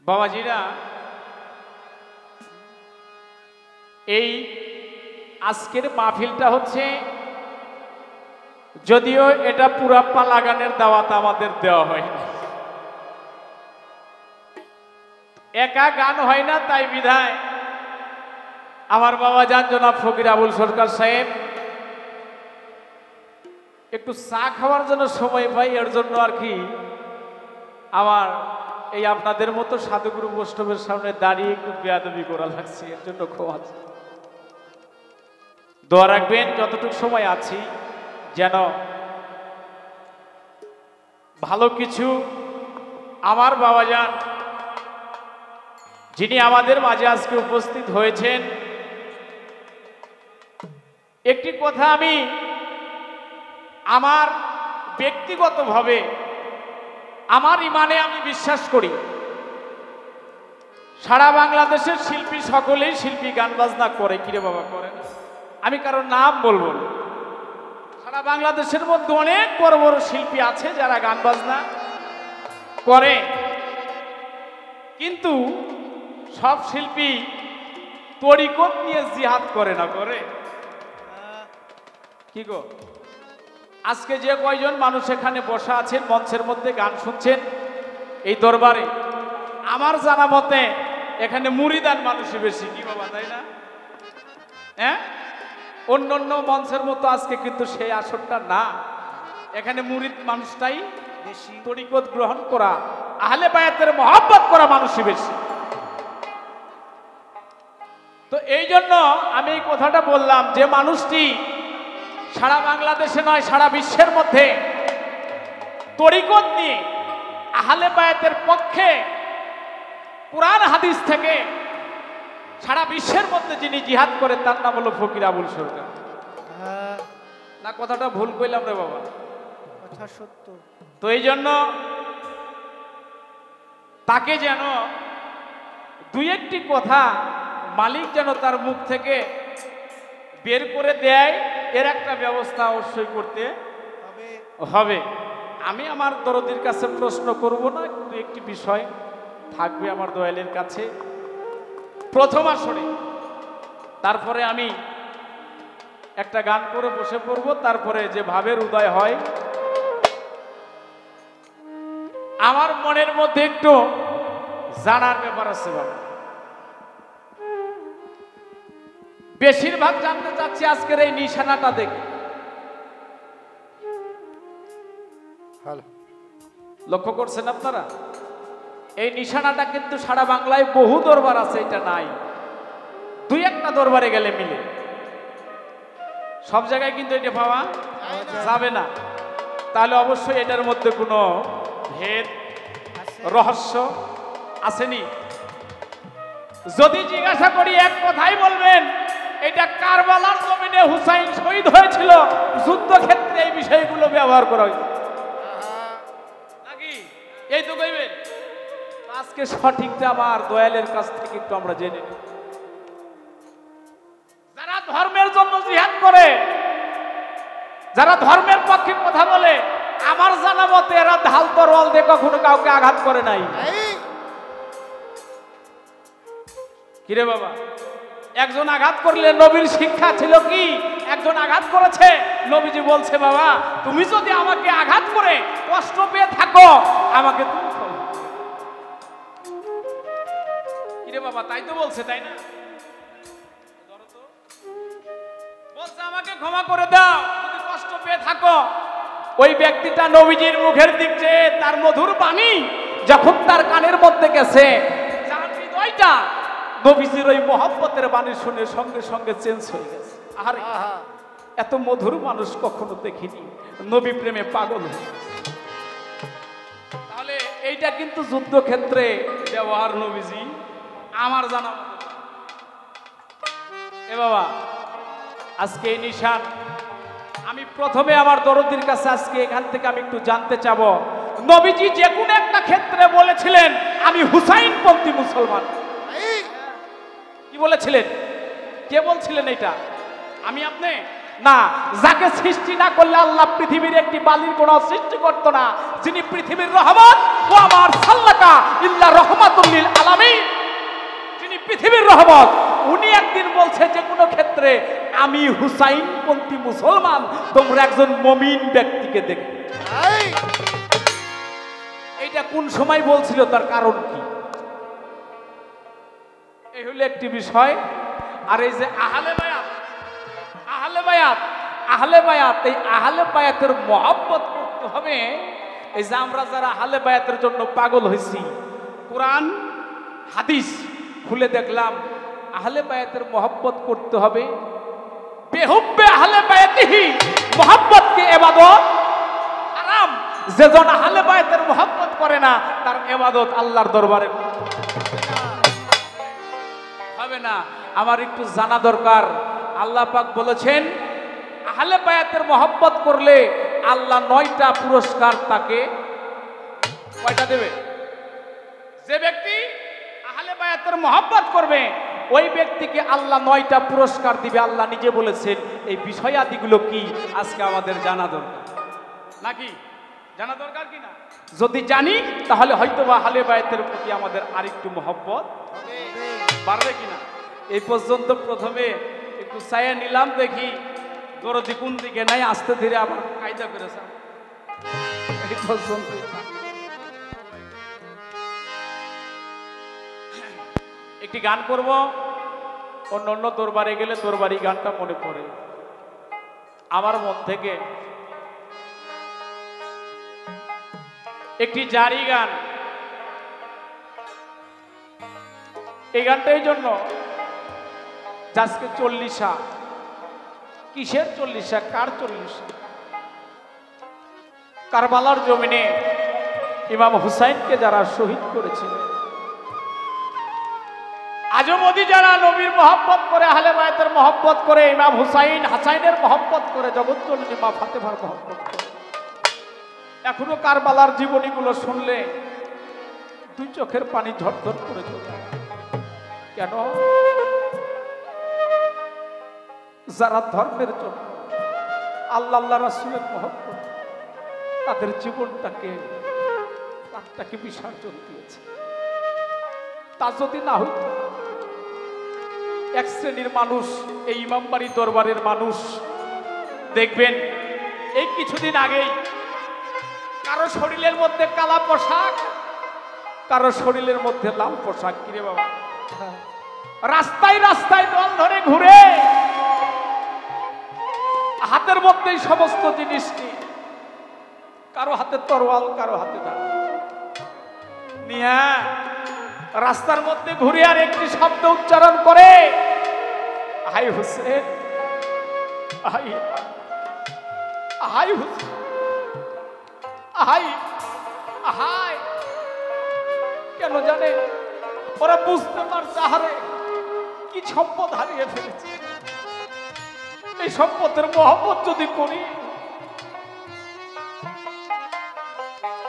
বাবাজিরা, এই আজকের মাহফিলটা হচ্ছে, যদিও এটা পুরাপ্পা লাগানের দাওয়াত আমাদের দেওয়া হয় না, একা গান হয় না, তাই বিধায় আমার বাবা জান জনাব ফকির আবুল সরকার সাহেব একটু চা খাওয়ার জন্য সময় পাই, এর জন্য আর কি আমার এই আপনাদের মতো সাধুগুরু বৈষ্ণবের সামনে দাঁড়িয়ে একটু বেয়াদবি করা লাগছে, এর জন্য ক্ষমা। দোয়া রাখবেন যতটুকু সময় আছি যেন ভালো কিছু আমার বাবাজান যিনি আমাদের মাঝে আজকে উপস্থিত হয়েছেন। একটি কথা আমি আমার ব্যক্তিগতভাবে আমার ইমানে আমি বিশ্বাস করি, সারা বাংলাদেশের শিল্পী সকলেই শিল্পী গান বাজনা করে। কিরে বাবা করে না, আমি কারোর নাম বলবো না। সারা বাংলাদেশের মধ্যে অনেক বড় বড় শিল্পী আছে যারা গান বাজনা করে, কিন্তু সব শিল্পী তরিকত নিয়ে জিহাদ করে না। করে কি গো? আজকে যে কয়জন মানুষ এখানে বসা আছেন মঞ্চের মধ্যে গান শুনছেন এই দরবারে, আমার জানা মতে এখানে মুরিদান মানুষই বেশি। কি বাবা, তাই না? হ্যাঁ, অন্য অন্য মঞ্চের মতো আজকে কিন্তু সেই আসরটা না, এখানে মুরিদ মানুষটাই বেশি, তরিকত গ্রহণ করা, আহলে বায়াতের মহব্বত করা মানুষই বেশি। তো এই জন্য আমি এই কথাটা বললাম যে মানুষটি সারা বাংলাদেশে নয় সারা বিশ্বের মধ্যে তরিকত নিয়ে আহলে বায়াতের পক্ষে কুরআন হাদিস থেকে সারা বিশ্বের মধ্যে যিনি জিহাদ করে তার নাম হলো ফকির আবুল সরকার। না কথাটা ভুল কইলাম রে বাবা? কথা সত্য। তো এই জন্য তাকে যেন দুই একটি কথা মালিক যেন তার মুখ থেকে বের করে দেয়, এর একটা ব্যবস্থা অবশ্যই করতে হবে। আমি আমার দরদির কাছে প্রশ্ন করব না, কিন্তু একটি বিষয় থাকবে আমার দয়ালের কাছে প্রথম আসরে, তারপরে আমি একটা গান করে বসে পড়ব, তারপরে যে ভাবের উদয় হয় আমার মনের মধ্যে একটু জানার ব্যাপার আছে বাবা। বেশিরভাগ জানতে চাচ্ছি আজকের এই নিশানাটা দেখে। লক্ষ্য করছেন আপনারা? এই নিশানাটা কিন্তু সারা বাংলায় বহু দরবার আছে, এটা নাই, দুই একটা দরবারে গেলে মিলে, সব জায়গায় কিন্তু এটা পাওয়া যাবে না। তাহলে অবশ্যই এটার মধ্যে কোনো ভেদ রহস্য আসেনি। যদি জিজ্ঞাসা করি এক কথাই বলবেন, এটা কারবালার জমিনে হুসাইন শহীদ হয়েছিল, যুদ্ধক্ষেত্রে এই বিষয়গুলো ব্যবহার করা হয়েছে নাকি? এই তো কইবেন। আজকে সঠিকটা আমার দয়ালের কাছ থেকে একটু আমরা জেনে নিই। যারা ধর্মের জন্য জিহাদ করে, যারা ধর্মের পক্ষে কথা বলে, আমার জানা মতে এরা ঢাল তরোয়াল দিয়ে কখনো কাউকে আঘাত করে নাই। কিরে বাবা, একজন আঘাত করলে নবীর শিক্ষা ছিল কি? একজন আঘাত করেছে, নবীজি বলছে বাবা তুমি যদি আমাকে আঘাত করে কষ্ট পেয়ে থাকো আমাকে তুমি ক্ষমা। কিরে বাবা, তাই তো বলছে, তাই না? বলছে আমাকে ক্ষমা করে দাও যদি কষ্ট পেয়ে থাকো। ওই ব্যক্তিটা নবীজির মুখের দিক চেয়ে তার মধুর বাণী যখন তার কানের মধ্যে গেছে, যার হৃদয়টা নবীজির ওই মহব্বতের বাণী শুনে সঙ্গে সঙ্গে চেঞ্জ হয়ে গেছে। আরে এত মধুর মানুষ কখনো দেখিনি, নবী প্রেমে পাগল হয়ে গেছে। তাহলে এইটা কিন্তু যুদ্ধক্ষেত্রে ব্যবহার নবীজি আমার জানা মতো। এ বাবা, আজকে এই নিশান আমি প্রথমে আমার দরদির কাছে আজকে এখান থেকে আমি একটু জানতে চাবো, নবীজি যে কোনো একটা ক্ষেত্রে বলেছিলেন আমি হুসাইনপন্থী মুসলমান। কি বলেছিলেন? কে বলছিলেন এটা? আমি আপনি? না, যাকে সৃষ্টি না করলে আল্লাহ পৃথিবীর একটি বালির কোন সৃষ্টি করতো না। যিনি পৃথিবীর রহমত, ও আমার সাল্লাকা ইল্লা রহমাতুল লিল আলামিন, যিনি পৃথিবীর রহমত, উনি একদিন বলছে যে কোনো ক্ষেত্রে আমি হুসাইনপন্থী মুসলমান, তোমরা একজন মুমিন ব্যক্তিকে দেখো। এইটা কোন সময় বলছিল, তার কারণ কি? এই হলো একটি বিষয়। আর এই যে আহলে বায়াত, আহলে বায়াত, আহলে বায়াত, এই আহলে বায়াতের মহব্বত করতে হবে। এই যে আমরা যারা আহলে বায়াতের জন্য পাগল হয়েছি, কোরআন হাদিস খুলে দেখলাম আহলে বায়াতের মহব্বত করতে হবে। বেহুব্বে আহলে বায়াতিহি, মহব্বতকে ইবাদত হারাম। যেজন আহলে বায়াতের মহব্বত করে না, তার ইবাদত আল্লাহর দরবারে হবে না। আমার একটু জানা দরকার, আল্লাহ পাক বলেছেন আহলে বায়াতের মহব্বত করলে আল্লাহ 9টা পুরস্কার তাকে কয়টা দেবে? যে ব্যক্তি আহলে বায়াতের মহব্বত করবে ওই ব্যক্তিকে আল্লাহ 9টা পুরস্কার দিবে। আল্লাহ নিজে বলেছেন। এই বিষয়াদিগুলো কি আজকে আমাদের জানা দরকার, নাকি জানা দরকার কিনা? যদি জানি তাহলে হয়তোবা আহলে বায়াতের প্রতি আমাদের আরেকটু মহব্বত বাড়বে কিনা। এই পর্যন্ত প্রথমে একটু ছায়া নিলাম, দেখি দরদি কোন দিকে নাই, আস্তে ধীরে আবার কায়দা করেছে। এই পর্যন্ত একটি গান করব। অন্য অন্য দরবারে গেলে দরবারি গানটা মনে পড়ে আমার মন থেকে। একটি জারি গান, এই গানটা এই জন্য আজকে 40 কিসের 40? কার 40? কারবালার জমিনে ইমাম হুসাইনকে যারা শহীদ করেছিলেন। আজও মোদি যারা নবীর মহব্বত করে, আহলে বায়াতের মহব্বত করে, ইমাম হুসাইন হাসাইনের মহব্বত করে, জগৎজননী মা ফাতেমার মহব্বত করে, এখনো কারবালার জীবনীগুলো শুনলে দুই চোখের পানি ঝরঝর করে চলে। কেন? যারা ধর্মের জন্য, আল্লাহ আল্লাহ রাসূলের মহব্বত, তাদের জীবনটাকে প্রাণটাকে বিসর্জন দিয়েছে। তা যদি না হইত, এক শ্রেণীর মানুষ, এই ইমামবাড়ি দরবারের মানুষ দেখবেন এই কিছুদিন আগেই কারো শরীরের মধ্যে কালা পোশাক, কারো শরীরের মধ্যে লাল পোশাক। কিরে বাবা, রাস্তায় রাস্তায় দল ধরে ঘুরে, হাতের মধ্যেই সমস্ত জিনিস নিয়ে, কারো হাতে তরোয়াল, কারো হাতে দা নিয়ে রাস্তার মধ্যে ঘুরে আর একটি শব্দ উচ্চারণ করে, হাই হুসেন, হাই হাই হুসেন, হাই হাই। কেন জানে? ওরা বুঝতে পারছে হারে কি সম্পদ হারিয়ে ফেলেছে। এই সম্পদের মহব্বত যদি করি,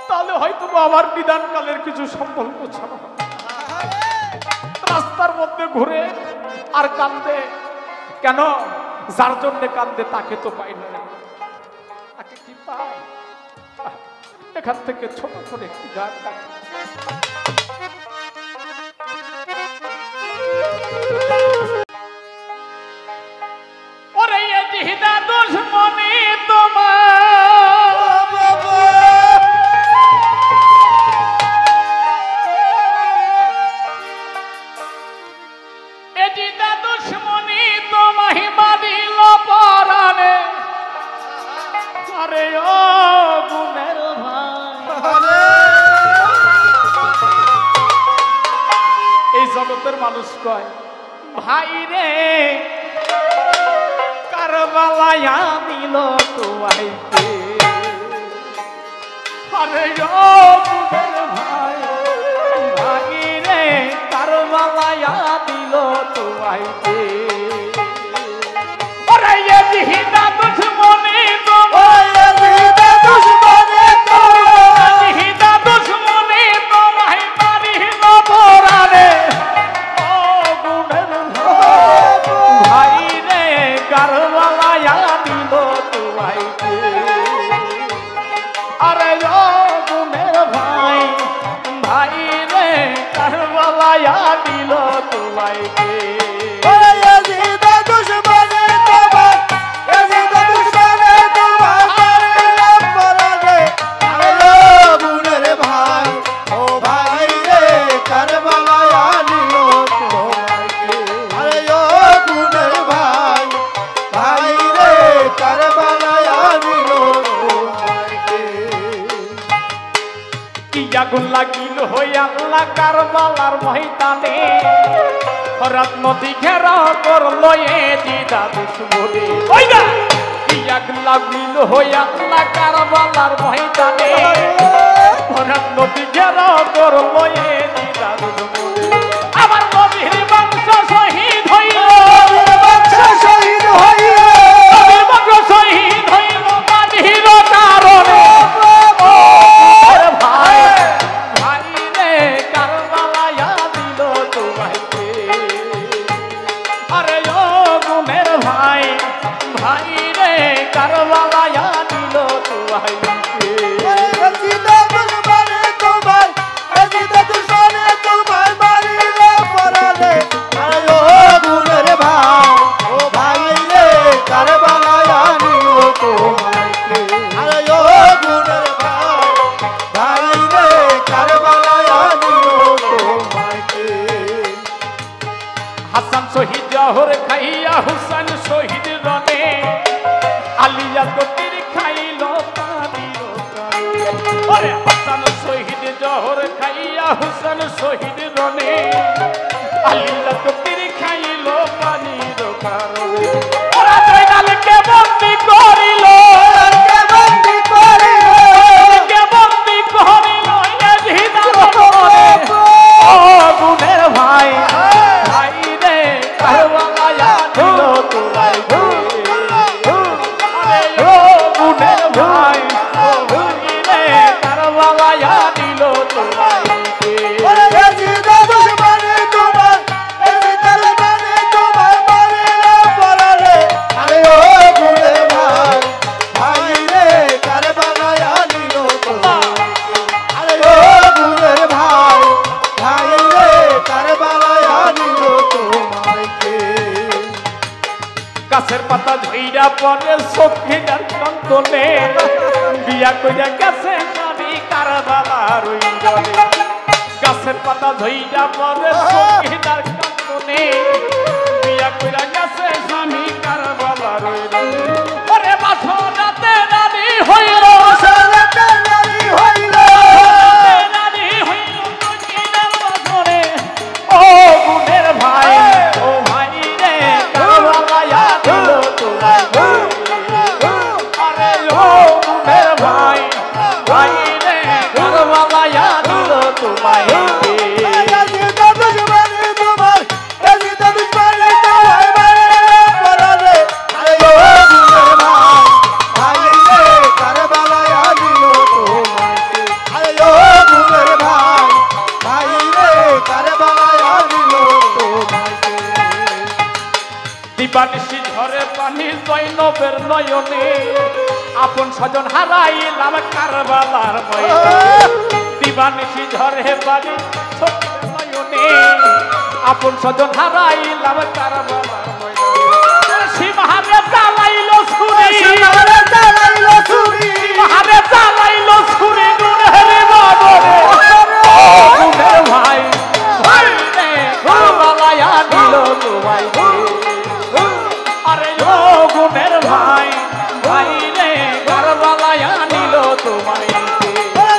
তাহলে হয়তো আমার বিধানকালের কিছু সম্পর্ক ছাড়া রাস্তার মধ্যে ঘুরে আর কান্দে। কেন? যার জন্য কান্দে তাকে তো পাই না, তাকে কি পায়? এখান থেকে ছোট করে একটি গান ডাকে। ওরে জিহিদা দুশমনি তোমার, এজিদা দুশমনি তোমাহি বাঁধিল পরাণে। আরে ও গুণের ভাই, এই জগতের মানুষ কয় ভাই রে, কারবালায় দিল তোমাইতে। আরে ও গুণের ভাই, ভাই রে, কারবালায় দিল তোমাইতে। ওরে জিহিদা দুশমনি তোমার, জিহিদা দুশমনি তোমার, জিহিদা দুশমনি তোমায় মারিল পরাণে। ও গুণের ভাই রে, কারবালায় তোমাইকে আরে ও গুণের ভাই ভাই রে কারবালায় দিল তোমাইকে আগুন লাগিল হই আল্লাহ কারবালার ময়দানে হরাত নদী ঘেরা করলো এ দিদা দুশ্মনে ওই না কি আগুন লাগিল হই আল্লাহ কারবালার ময়দানে হরাত নদী ঘেরা করলো এ দিদা দুশ্মনে আমার নবীর বংশ শহীদ হইল বংশ শহীদ হইল নবীর বংশ শহীদ হইল মাটির কারণে শহীদ জহর খাইয়া হুসেন শহীদ রনে আলিয়া গতির খাইল ওরে হাসান শহীদ জহর খাইয়া হুসেন শহীদ রনে আলিয়া গতির খাইল পানির কারণে ওরা জয়নালকে বন্দী করিল কে বন্দী করিল এজিদার রনে ও গুণের ভাই কারবালায় দিল তোমাইকে আরে ও গুণের ভাই রে কারবালায় দিল তোমাইকে এজিদা দুশমনে তোমার এজিদা দুশমনে তোমার মারিলে পরালে আরে ও গুণের ভাই ভাই রে কারবালায় দিল তোমাইকে আরে ও গুণের ভাই ভাই রে কারবালায় দিল তোমাইকে গাছের পাতা ঝইরা পরে সখীদার কান্তনে বিয়া কইরা গেছে স্বামী কারবালার ওই জলে গাছের পাতা ঝইরা পরে সখীদার কান্তনে বিয়া কইরা গেছে স্বামী কারবালার ওই জলে ওরে বাসরাতে রানী হইল বাসরাতে রানী হইল রানী হইল সখীদার বাসরে ও গুণের ভাই ও ভাই রে কারবালায় দিল তোমাইকে আরে ও গুণের ভাই ভাই রে কারবালায় দিল তোমাইকে এজিদা দুশমনে তোমার এজিদা দুশমনে তোমার মারিলে পরালে আরে ও গুণের ভাই ভাই রে কারবালায় দিল তোমাইকে আরে ও গুণের ভাই ভাই রে কারবালায় দিল তোমাইকে দিবানিশি ঝরে পানি জৈনবের নয়নে আপন স্বজন হারাইলাম কারবালার ময়দানে দিবানিশি ঝরে পানি নয়নে আপন স্বজন হারাইলাম কারবালার ময়দানে সীমাহারে জ্বালাইলো ছুরি সীমাহারে জ্বালাইলো ছুরি সীমাহারে জ্বালাইলো ছুরি গুণের বাবরে ও গুণের ভাই ভাই রে কারবালায় দিল তোমাইকে আরে ও গুণের ভাই ভাই রে কারবালায় নিল তোমাইকে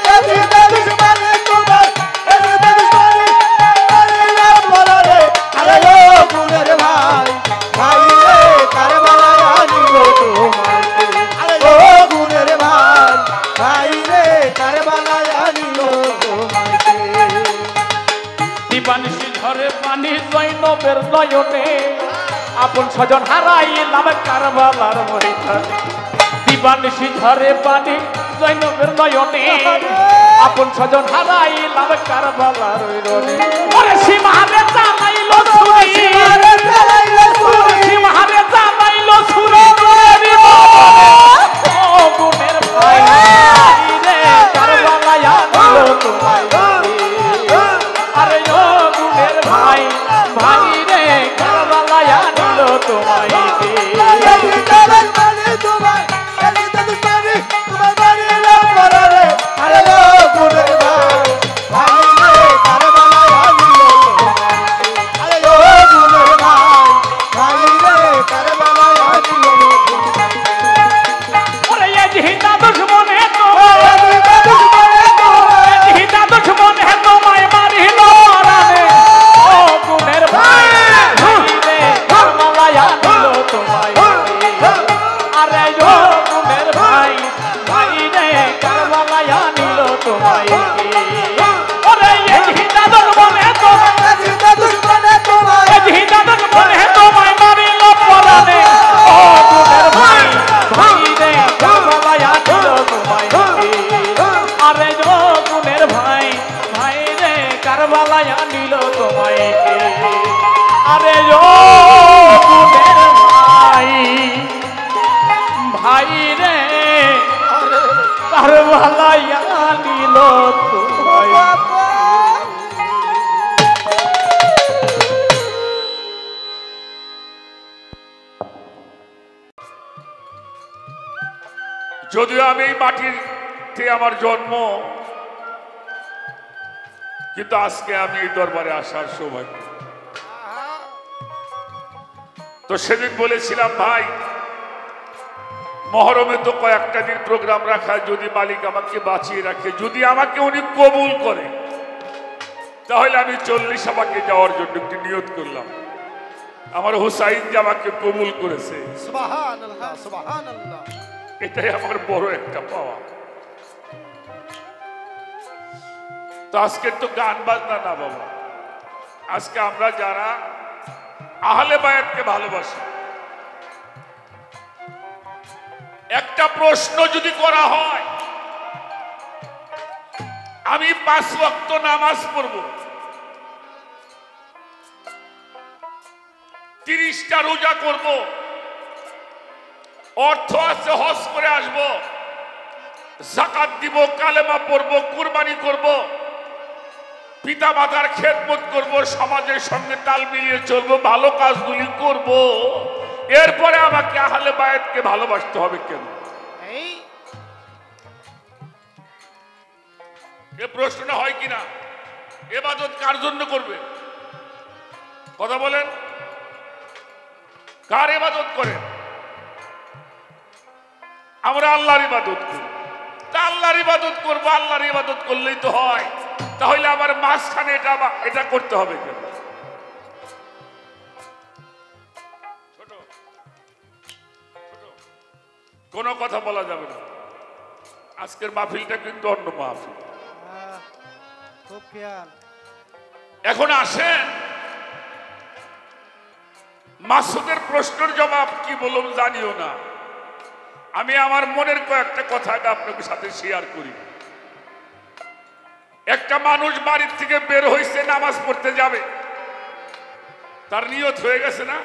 এজিদা দুশমনে তোমার এজিদা দুশমনে মারিলে পরালে আরে ও গুণের ভাই ভাই রে কারবালায় নিল তোমাইকে আরে ও গুণের ভাই ভাই রে কারবালায় নিল তোমাইকে দিবানিশি ঝরে পানি জৈনবের নয়নে আপন স্বজন হারাইলাম কারবালার ময়দানে দিবানিশি ঝরে পানি জৈনবের নয়নে আপন স্বজন হারাইলাম কারবালার রনে ওরে সীমাহারে জ্বালাইলো ছুরি সীমাহারে জ্বালাইলো ছুরি সীমাহারে জ্বালাইলো ছুরি ভাই রে কারবালাইয়া নিল তোমায়। যদিও আমি এই মাটিতে আমার জন্ম, কিন্তু আজকে আমি এই দরবারে আসার সৌভাগ্য। তো সেদিন বলেছিলাম ভাই মহরমে তো কয়েকটা দিন প্রোগ্রাম রাখা, যদি মালিক আমাকে বাঁচিয়ে রাখে, যদি আমাকে উনি কবুল করে, তাহলে আমি 40 আমাকে যাওয়ার জন্য একটি নিয়ত করলাম। আমার হুসাইন যে আমাকে কবুল করেছে, সুবহানাল্লাহ সুবহানাল্লাহ, এটাই আমার বড় একটা পাওয়া। তো আজকে তো গান বাজনা না বাবা, আজকে আমরা যারা আহলে বায়াতকে ভালোবাসি, একটা প্রশ্ন যদি করা হয়, আমি 5 ওয়াক্ত নামাজ পড়ব, 30টা রোজা করব, অর্থ আছে হজ করে আসব, যাকাত দিব, কালেমা পড়ব, কুরবানি করব, পিতা মাতার খেদমত করব, সমাজের সঙ্গে তাল মিলিয়ে চলবো, ভালো কাজগুলি করব, এরপরে আমাকে আহলে বায়াতকে ভালোবাসতে হবে কেন? এ প্রশ্নটা হয় কিনা? ইবাদত কার জন্য করবে? কথা বলেন, কার ইবাদত করেন? আমরা আল্লাহর ইবাদত করি। তা আল্লাহর ইবাদত করবো, আল্লাহর ইবাদত করলেই তো হয়, তাহলে আবার মাঝখানে এটা করতে হবে কেন? ছোট কোনো কথা বলা যাবে না। আজকের মাহফিলটা কিন্তু অন্য মাহফিল। খুব খেয়াল। এখন আসেন, মাসুদের প্রশ্নের জবাব কি বললাম জানিও না, আমি আমার মনের কয়েকটা কথা আপনাদের সাথে শেয়ার করি। একটা মানুষ বাড়ির থেকে বের হয়েছে, নামাজ পড়তে যাবে, তার নিয়ত হয়ে গেছে না?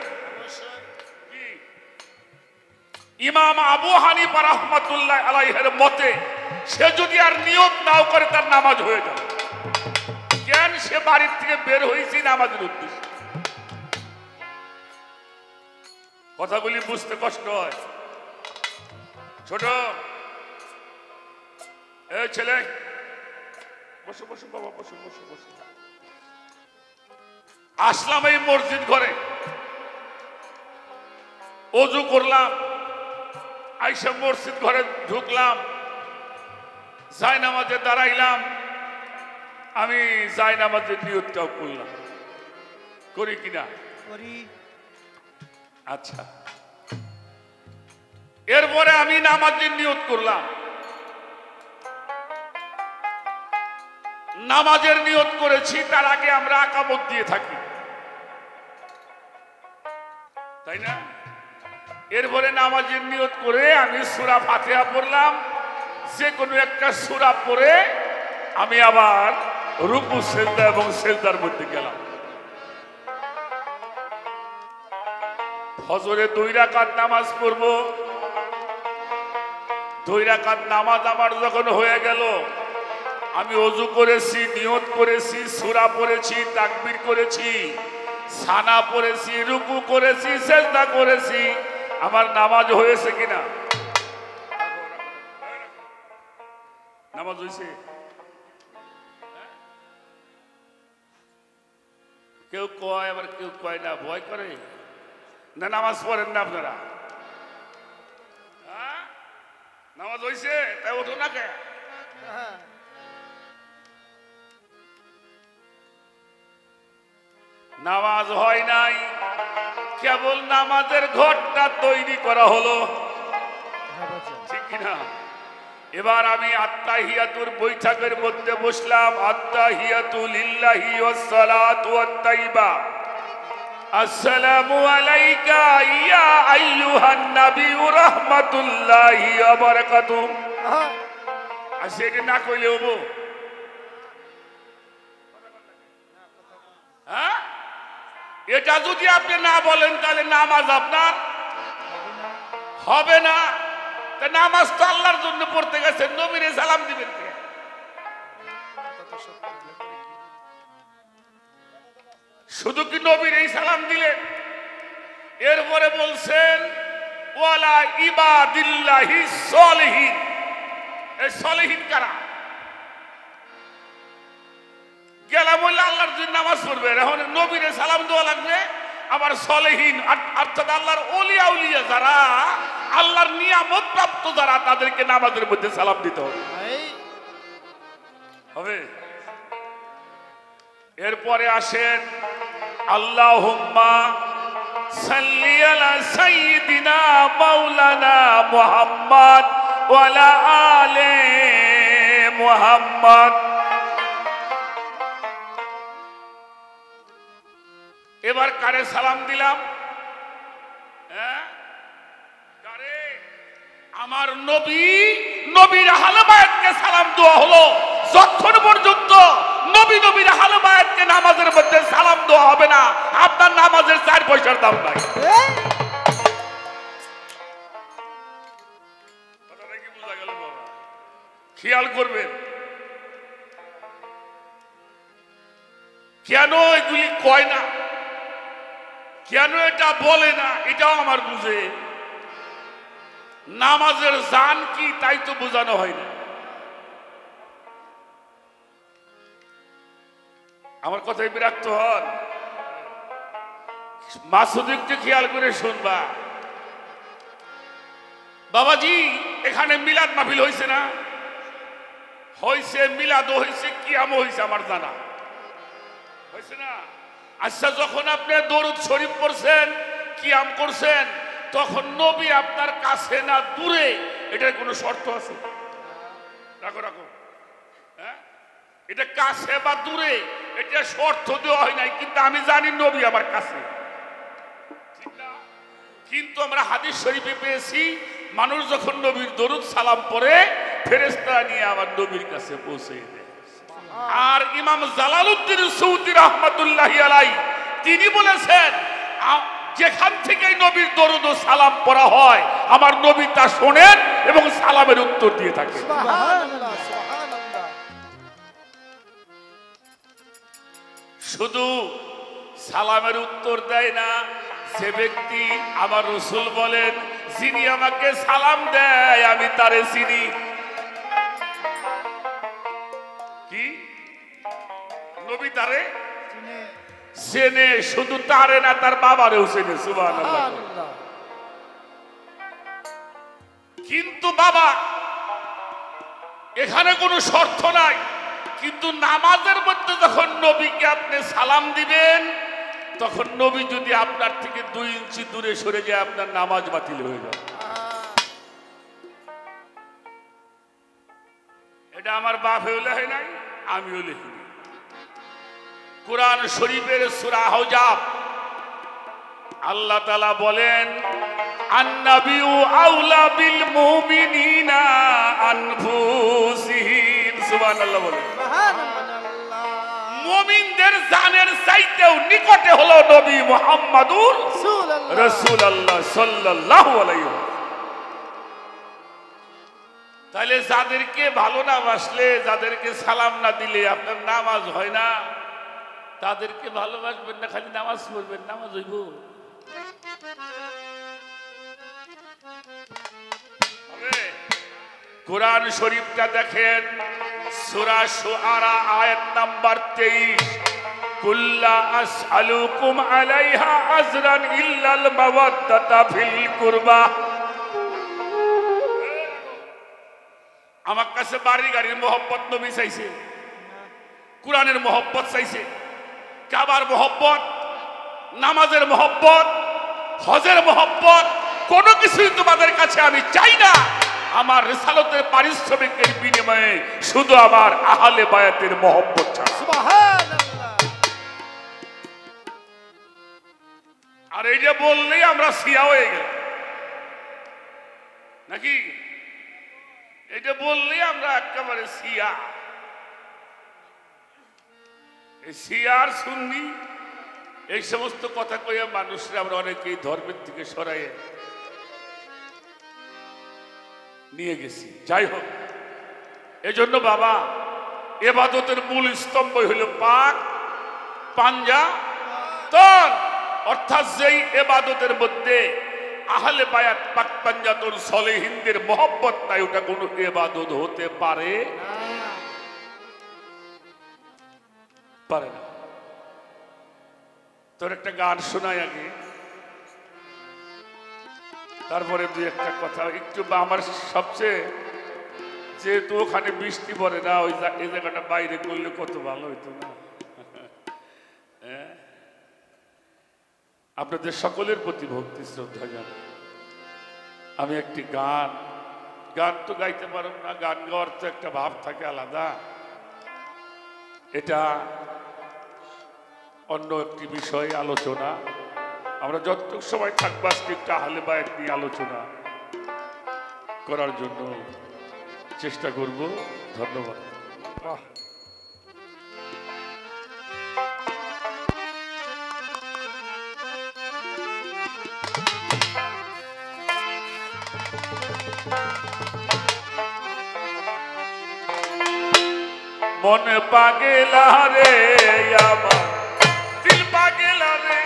ইমাম আবু হানিফা রাহমাতুল্লাহ আলাইহির মতে সে যদি আর নিয়ত নাও করে তার নামাজ হয়ে যাবে। কেন? সে বাড়ির থেকে বের হয়েছে নামাজের উদ্দেশ্যে। কথাগুলি বুঝতে কষ্ট হয়। ছোট এই ছেলে, বসো বসো বাবা, বসো বসো বসো। আসলাম এই মসজিদ ঘরে, ওযু করলাম, আইসা মসজিদ ঘরে ঢুকলাম, জায়নামাজে দাঁড়াইলাম, আমি জায়নামাজের নিয়তটাও করলাম, করি কিনা? করি। আচ্ছা, এরপরে আমি নামাজের নিয়ত করলাম, নামাজের নিয়ত করেছি, তার আগে আমরা আকামত দিয়ে থাকি, তাই না? এরপরে নামাজের নিয়ত করে আমি সূরা ফাতিহা পড়লাম, যে কোনো একটা সূরা পড়ে আমি আবার রুকু সিজদা এবং সিজদার মধ্যে গেলাম। ফজরে 2 রাকাত নামাজ পড়ব, 2 রাকাত নামাজ আমার যখন হয়ে গেল, আমি ওযু করেছি, নিয়ত করেছি, সূরা পড়েছি, তাকবীর করেছি, সানা পড়েছি, রুকু করেছি, সিজদা করেছি, আমার নামাজ হয়েছে কিনা? নামাজ হয়েছে? কেউ কয় আবার কেউ কয় না, ভয় করে না। নামাজ পড়েন না আপনারা? নামাজ হয়েছে? তাই ওঠো না কে? নামাজ হয় নাই, কেবল নামাজের ঘরটা তৈরি করা হলো, ঠিক কিনা? এবার আমি আত্তাহিয়াতুর বৈঠকের মধ্যে বসলাম। আত্তাহিয়াতু লিল্লাহি ওয়াস সালাতু ওয়াত তাইয়্যিবা, আসসালামু আলাইকা ইয়া আইয়ুহান নবী রাহমাতুল্লাহি ওয়া বারাকাতুহু। আসেকে না কইলে হবো? হ্যাঁ, এটা যদি আপনি না বলেন তাহলে নামাজ আপনার হবে না। তা নামাজ তো আল্লাহর জন্য পড়তে গেছেন, নবীরে সালাম দিবেন কে? শুধু কি নবীর এই সালাম দিলেন? এরপরে বলছেন ওয়ালা ইবাদিল্লাহি সলিহিন। এই সলিহিন কারা? গেলাম বললে আল্লাহর জন্য নামাজ পড়বে, এখন নবীরে সালাম দেওয়া লাগবে। আবার সলিহিন অর্থাৎ আল্লাহর ওলিয়া উলিয়া যারা, আল্লাহর নিয়ামত প্রাপ্ত যারা, তাদেরকে নামাজের মধ্যে সালাম দিতে হবে। হবে। এরপরে আসেন আল্লাহুম্মা সাল্লি আলা সাইয়্যিদিনা মাওলানা মুহাম্মদ ওয়া আলা আলি মুহাম্মদ। এবার কারে সালাম দিলাম? হ্যাঁ, কারে? আমার নবী, নবীর আহলে বায়াতকে সালাম দেওয়া হলো। যতক্ষণ পর্যন্ত নবী নবীর আহলে বায়াতকে নামাজের মধ্যে সালাম দেওয়া হবে না, আপনার নামাজের 4 পয়সার দাম নাই। কথাটা কি বোঝা গেল বাবা? খেয়াল করবেন। কেন এগুলি কয় না, কেন এটা বলে না, এটাও আমার বুঝে। নামাজের জান কি তাই তো বোঝানো হয় না। আমার কথায় বিরক্ত হন? মাসুদকে খেয়াল করে শুনবা। বাবাজি, এখানে মিলাদ মাহফিল হয়েছে না? হয়েছে, মিলাদও হয়েছে, কিয়ামও হয়েছে, আমার জানা হয়েছে না? আচ্ছা, যখন আপনি দরুদ শরীফ পড়ছেন, কিয়াম করছেন, তখন নবী আপনার কাছে না দূরে, এটার কোনো শর্ত আছে? রাখো রাখো। হ্যাঁ, এটা কাছে বা দূরে, এটা শর্ত দেওয়া হয় নাই, কিন্তু আমি জানি নবী আমার কাছে। কিন্তু আমরা হাদিস শরীফে পেয়েছি, মানুষ যখন নবীর দরুদ সালাম পড়ে, ফেরেশতা নিয়ে আমার নবীর কাছে পৌঁছে দেয়। আর ইমাম জালালউদ্দিন সৌদি রাহমাতুল্লাহি আলাইহি তিনি বলেছেন, যেখান থেকে নবীর দরুদ ও সালাম পড়া হয়, আমার নবী তা শোনেন এবং সালামের উত্তর দিয়ে থাকেন। সুবহানাল্লাহ, সুবহানাল্লাহ। শুধু সালামের উত্তর দেয় না, সে ব্যক্তি, আমার রাসূল বলেন, যিনি আমাকে সালাম দেয় আমি তারে চিনি। কি? নবী তারে চেনে, শুধু তারে না, তার বাবারেও চেনে। সুবহানাল্লাহ। কিন্তু বাবা, এখানে কোনো শর্ত নাই। কিন্তু নামাজের মধ্যে যখন নবীকে আপনি সালাম দিবেন, তখন নবী যদি আপনার থেকে 2 ইঞ্চি দূরে সরে যায়, আপনার নামাজ বাতিল হয়ে যাবে। এটা আমার বাপেও লেখে নাই, আমিও লিখি। কুরআন শরীফের সূরা আহজাব আল্লাহ তাআলা বলেন, আন-নাবিয়্যু আউলা বিল মুমিনিনা আনফুসিহিম। সুবহানাল্লাহ বলেন। সুবহানাল্লাহ। মুমিনদের জানের চাইতেও নিকটে হলো নবী মুহাম্মাদুর রাসূলুল্লাহ সাল্লাল্লাহু আলাইহি ওয়াসাল্লাম। তাহলে যাদেরকে ভালো না বাসলে, যাদেরকে সালাম না দিলে আপনার নামাজ হয় না, তাদেরকে ভালোবাসবেন না, খালি নামাজ পড়বেন, নামাজ হইব? কুরআন শরীফটা দেখেন, সূরা শুআরা আয়াত নাম্বার 23, কুল্লা আসআলুকুম আলাইহা আজরান ইল্লাল মাওয়াদ্দাতা ফিল কুরবা। আমার কাছে বাড়ি গাড়ির মোহব্বত নবী চাইছে, কুরআনের মোহব্বত চাইছে, কাবার মোহব্বত, নামাজের মোহব্বত, হজের মোহব্বত, কোনো কিছুই তোমাদের কাছে আমি চাই না। আমার রিসালতের পারিশ্রমিকের বিনিময়ে শুধু আমার আহলে বায়াতের মোহব্বত চাই। সুবহানাল্লাহ। আর এই যে বললেই আমরা শিয়া হয়ে গেল নাকি? এটা বললেই আমরা একেবারে শিয়া। এই শিয়ার সুন্নি এই সমস্ত কথা কইয়া মানুষরা আমরা অনেকেই ধর্মের থেকে সরাই। নিয়ে গেছি। যাই হোক, এজন্য বাবা এবাদতের মূল স্তম্ভ হইল পাক পাঞ্জা তন, অর্থাৎ যেই এবাদতের মধ্যে আহলে বায়াত পাক পাঞ্জাতন সলেহিনদের মহব্বত নাই, ওটা কোনো এবাদত হতে পারে পারে না। তোর একটা গান শোনাই আগে, তারপরে দুই একটা কথা একটু। আমার সবচেয়ে যেহেতু ওখানে বৃষ্টি পড়ে না, ওই এই জায়গাটা বাইরে করলে কত ভালো হইতো না। আপনাদের সকলের প্রতি ভক্তি শ্রদ্ধা জানাই। আমি একটি গান তো গাইতে পারব না, গান গাওয়ার তো একটা ভাব থাকে আলাদা, এটা অন্য একটি বিষয় আলোচনা। আমরা যতটুকু সময় থাকবো আজকে একটু আহলে বায়াত নিয়ে আলোচনা করার জন্য চেষ্টা করব। ধন্যবাদ। মন পাগেলা রে আমার দিল পাগেলা রে,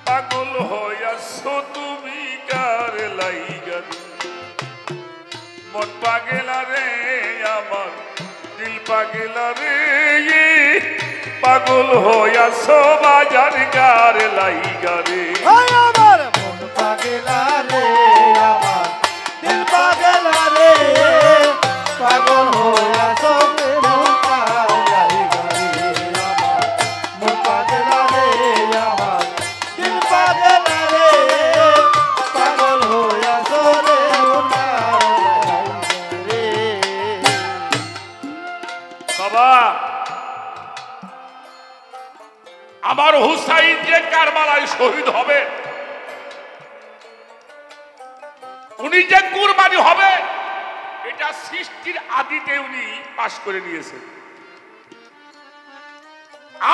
পাগল হইয়াছো তুমি কার লাইগা। মন পাগেলা রে আমার দিল পাগেলা রে, পাগল হইয়াছো বাজার কার লাইগা রে। আমার মন পাগলা রে, আমার দিল পাগলা রে, পাগল হইয়া সবে মন পাগলা রে। আমার মন পাগলা রে, আমার দিল পাগলা রে, পাগল হইয়া সবে মন পাগলা রে। বাবা, আমার হুসাইন যে কারবালায় শহীদ হবে, উনি যে কুরবানি হবে, এটা সৃষ্টির আদিতে উনি পাশ করে নিয়েছেন।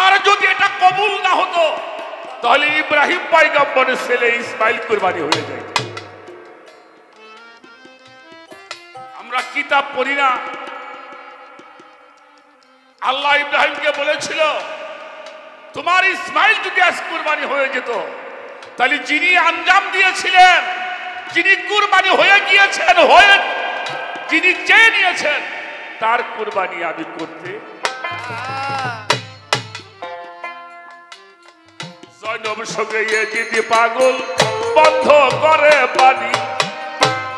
আর যদি এটা কবুল না হতো, তাহলে ইব্রাহিম পয়গম্বরের ছেলে ইসমাইল কুরবানি হয়ে যায়। আমরা কিতাব পড়ি না, আল্লাহ ইব্রাহিমকে বলেছিল তোমার ইসমাইল যদি আজ কুরবানি হয়ে যেত, তাহলে যিনি আঞ্জাম দিয়েছিলেন, যিনি কুরবানি হয়ে গিয়েছেন, যিনি চেয়ে নিয়েছেন, তার কুরবানি আমি করতে। জয়নব সঙ্গে যদি পাগল বন্ধ করে পানি,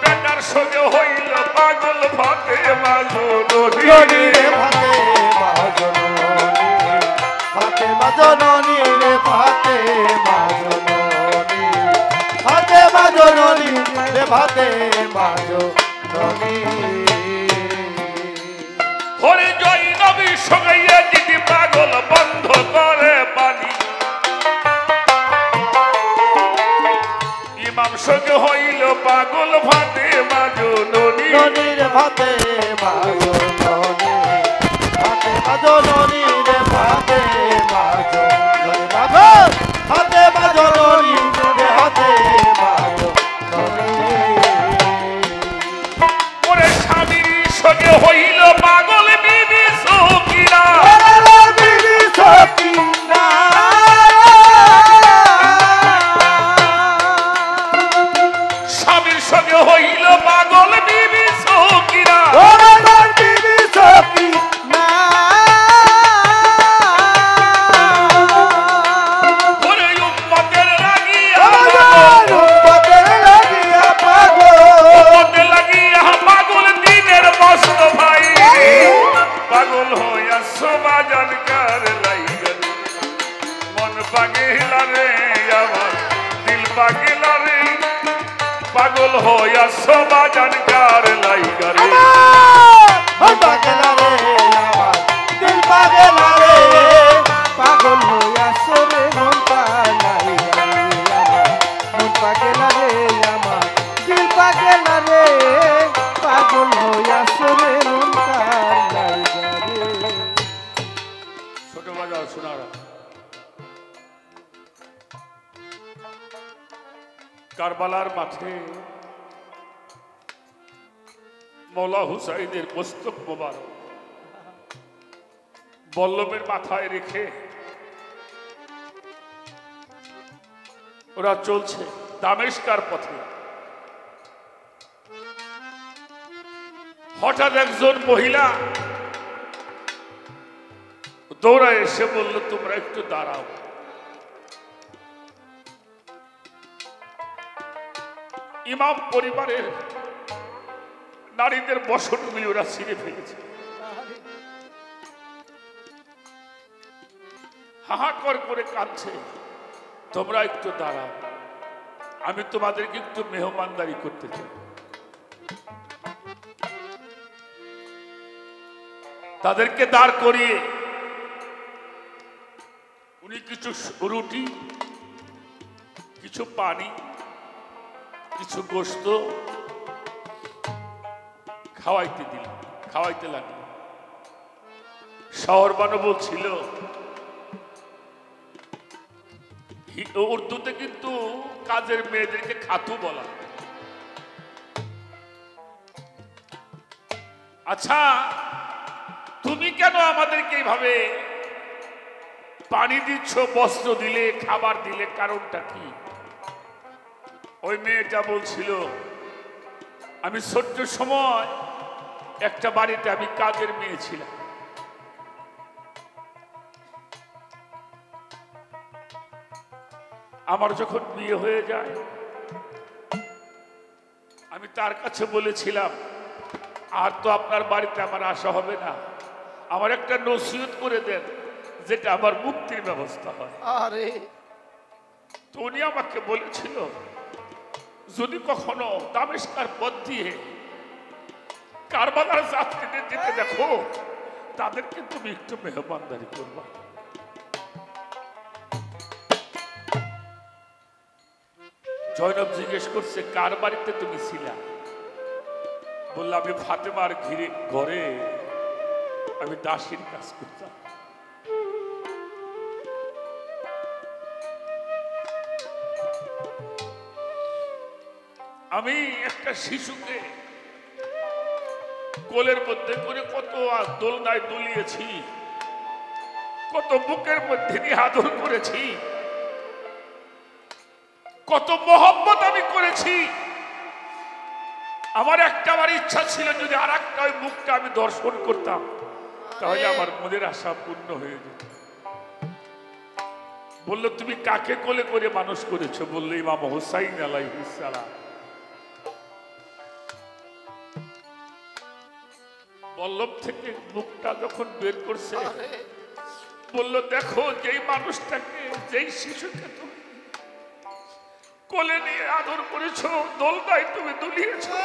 বেটার সঙ্গে হইল পাগল ভাতে মাজো নদী রে ভাতে মাজননি, ভাতে মাজননি রে ভাতে মাজননি, ভাতে মাজননি রে ভাতে মাজননি। হরে জয় নবী সঙ্গে যদি পাগল বন্ধ করে পানি, ইমাম সঙ্গে হইল পাগল ভাতে মাজো নদী রে ভাতে মাজননি, ভাতে মাজননি রে ভাতে মাজননি, ভাতে মাজননি রে ভাতে মাজননি। ওরে স্বামীর সঙ্গে হইল পাগল বিবি সকিনা, বিবি সকিনা, স্বামীর সঙ্গে হইল পাগল বিবি সকিনা, বিবি সকিনা। ওরে উম্মতের লাগিয়া উম্মতের লাগিয়া পাগল, উম্মতের লাগিয়া পাগল দিনের মস্ত ভাই, পাগল হইয়াছো বাজান কার লাইগা। মন পাগেলা রে আমার দিল পাগেলা রে, পাগল হইয়াছো বাজান কার লাইগা রে। মন পাগলা রে আমার দিল পাগলা রে, পাগল হইয়া সরে মন পাগলা রে। আমার মন পাগলা রে, আমার দিল পাগলা রে, পাগল হইয়া সরে মন পাগলা রে। ছোট বাজাও শোনারা। কারবালার মাঠে মৌলা হুসাইনের মস্তক মোবারক বল্লভের মাথায় রেখে ওরা চলছে দামেস্কার পথে। হঠাৎ একজন মহিলা দৌড়ায় এসে বলল, তোমরা একটু দাঁড়াও। ইমাম পরিবারের নারীদের বসতগুলি ওরা ছিঁড়ে ফেলেছে। হাহাকার করে কাঁদছে, তোমরা একটু দাঁড়াও, আমি তোমাদেরকে একটু মেহমানদারি করতে চাই। তাদেরকে দাঁড় করিয়ে উনি কিছু রুটি, কিছু পানি, কিছু গোশত খাওয়াইতে লাগলো। শহরবানও বলছিল, উর্দুতে কিন্তু কাজের মেয়েদেরকে খাতু বলা। আচ্ছা, তুমি কেন আমাদেরকে এইভাবে পানি দিচ্ছ, বস্ত্র দিলে, খাবার দিলে, কারণটা কি? ওই মেয়েটা বলছিল, আমি ছোট্ট সময় একটা বাড়িতে আমি কাজের মেয়ে ছিলাম। আমার যখন বিয়ে হয়ে যায়, আমি তার কাছে বলেছিলাম, আর তো আপনার বাড়িতে আমার আসা হবে না, আমার একটা নসিহত করে দেন যেটা আমার মুক্তির ব্যবস্থা হয়। আরে তো উনি আমাকে বলেছিল, যদি কখনো দামেস্কার পথ দিয়ে কারবালার যাত্রীদের যেতে দেখো, তাদেরকে তুমি একটু মেহমানদারি করবা। জয়নব জিজ্ঞেস করছে, কার বাড়িতে তুমি ছিলা? বললাম, আমি ফাতেমার ঘরে আমি দাসীর কাজ করতাম। আমি একটা শিশুকে কোলের মধ্যে করে কত দোলনায় দুলিয়েছি, কত বুকের মধ্যে দিয়ে আদর করেছি, কত মহব্বত আমি করেছি। আমার একটাবার ইচ্ছা ছিল, যদি আর একটা ওই মুখটা আমি দর্শন করতাম, তাহলে আমার মনের আশা পূর্ণ হয়ে যেত। বলল, তুমি কাকে কোলে করে মানুষ করেছো? বললো, ইমাম হুসাইন আলাইহিস সালাম। বল্লভ থেকে মুখটা যখন বের করছে, বলল, দেখো, যেই মানুষটাকে, যেই শিশুকে তুমি কোলে নিয়ে আদর করেছো, দোলনায় তুমি দুলিয়েছো,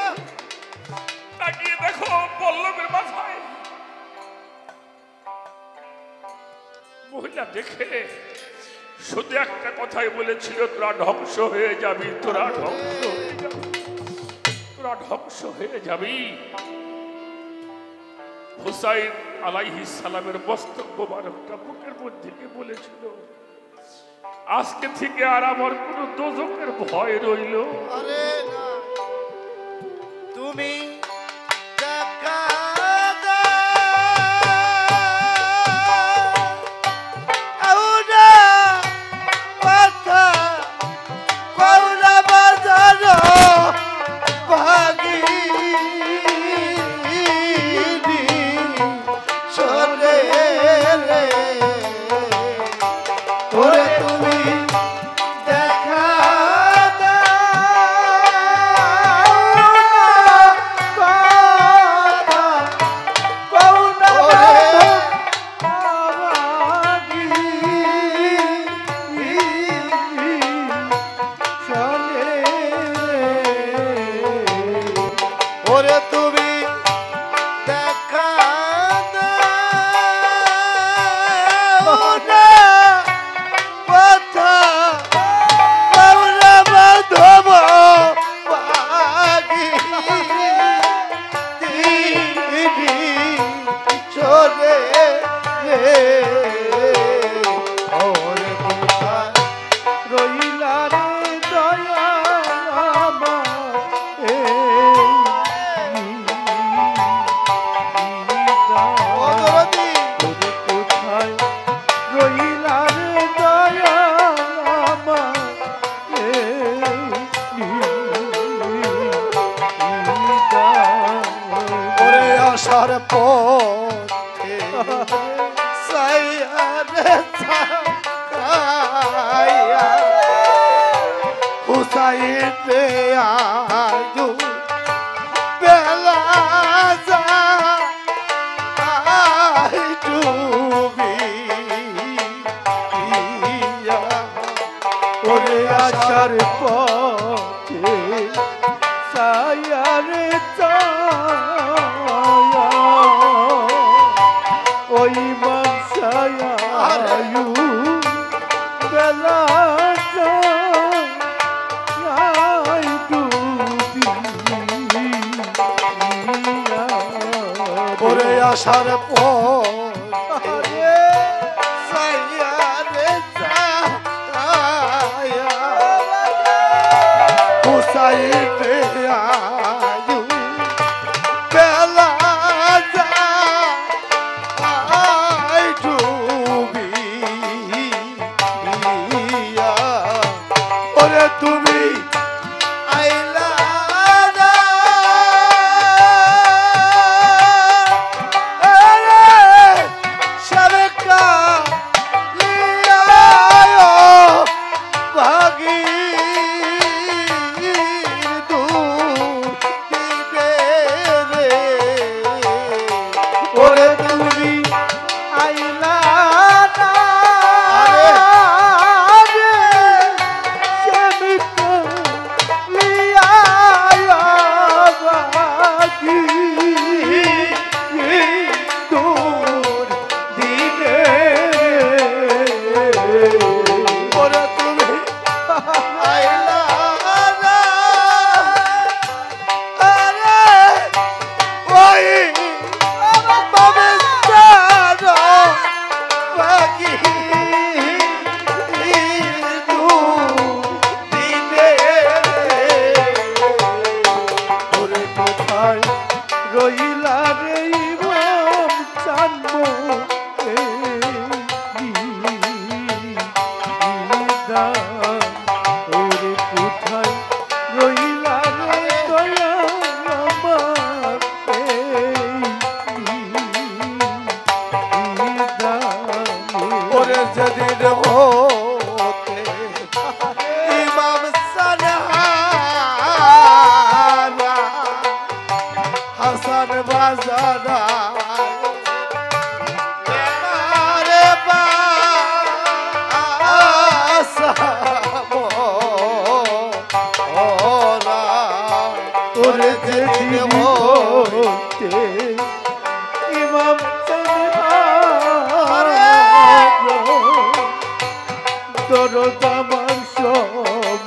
তাকিয়ে দেখো বল্লভের মাথায়। মহিলা দেখে শুধু একটা কথাই বলেছিল, তোরা ধ্বংস হয়ে যাবি, তোরা ধ্বংস হয়ে যাবি, তোরা ধ্বংস হয়ে যাবি। হুসাইন আলাইহিস সালামের মস্তক মোবারকটা বুকের মধ্যে বলেছিল, আজকে থেকে আর আমার কোন দোজখের ভয় রইল। আরে না, তুমি আসার পথে সাইয়ারে ছায়া হুসাইনে আয়ু বেলা যায় ডুবি ওরে আসার পথে সায়ারে ছায়া ওই মান সায়ায়ু বেলা যায় ডুবি ওরে আসার পথে সায়ারে ছায়া হুসাইনে আয়ু বেলা যায় ডুবি ওরে তুমি আইলা না সরকা লিয়ায়ো ভাগি ওরে তুমি আইলা না রে শ্যামিকা লিয়ায়া বাকি দূর দিনে ওরে তুমি আইলা না আরে ওই রইলা রে ইমাম চান্দ ওরে কোথায় রইলা রে দয়া আমার ওরে যেদিন হতে ইমাম সানহারা হাসান বাজারা রে বাসাবো ওরা ওরে যেদিন হতে ইমাম দরদ আমার সময়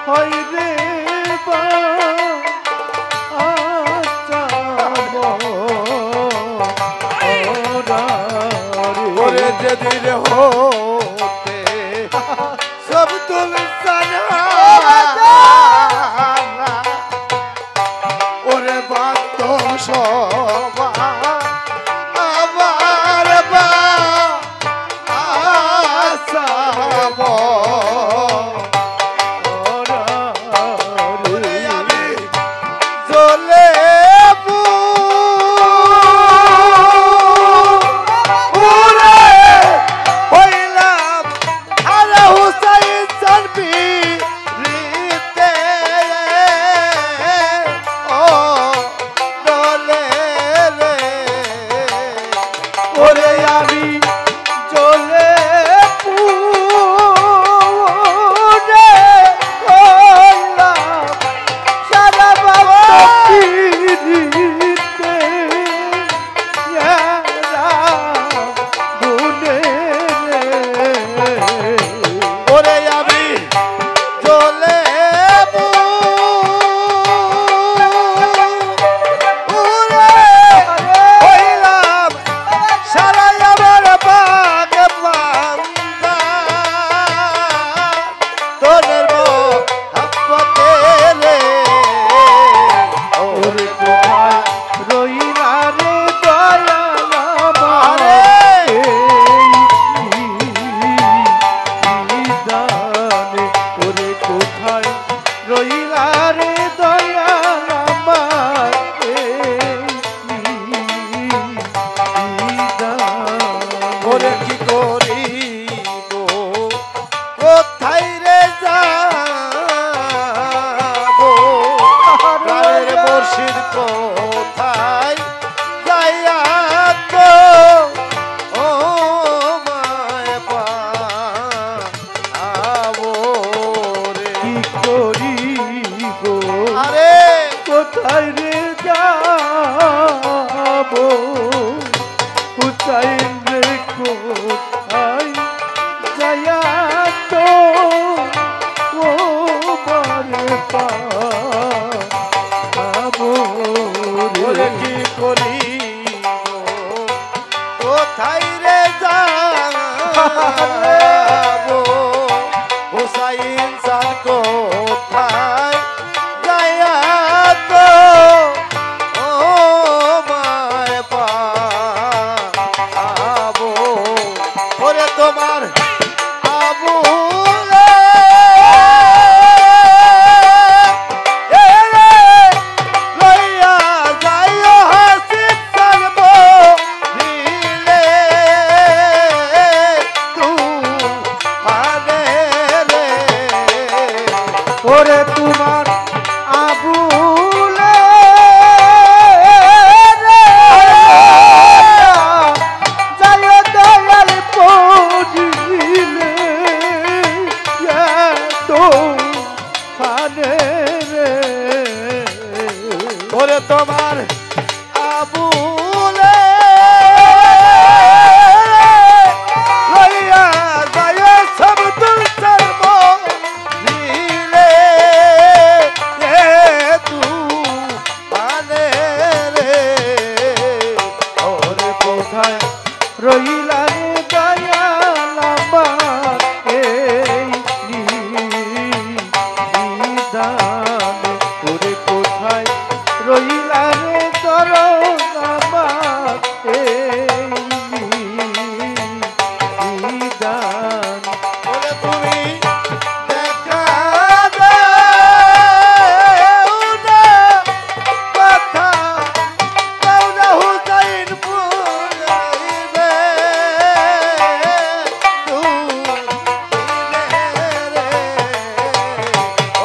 হয় রে বা ওরে যেদিন হতে সব তুমি ওরে বাত সবা আবার বা আসাব আমি জ্বলে রে মুর্শিদ কোথায় যাইয়া তো ও মায় পাবো রে কি করি গো আরে কোথায় রে যাবো কোথায় রে কোথায় যাইয়া তো ও মারে পাবো রে কি করি কোথায় রে যাবো হুসাইন সার কোথায় যাইয়া তো ও মায় পাবো ওরে তোমার আবুলে লইয়া যাইও হাসিব সালব দিলে তুফানে রে ওরে তোমার আবুলে রে যাইও দয়াল পড়িলে তুফানে রে ওরে তোমার আবুলে লইয়া যাইও সব তুলসর্ব দিলে তুফানে রে ওরে কোথায় রইলা রে দয়াল আমার এই নিদান ওরে কোথায় রইলা রে দরদ আমার এই নিদান ওরে তুমি দেখা দাও না কথা দাও না হুসাইন পুরাইবে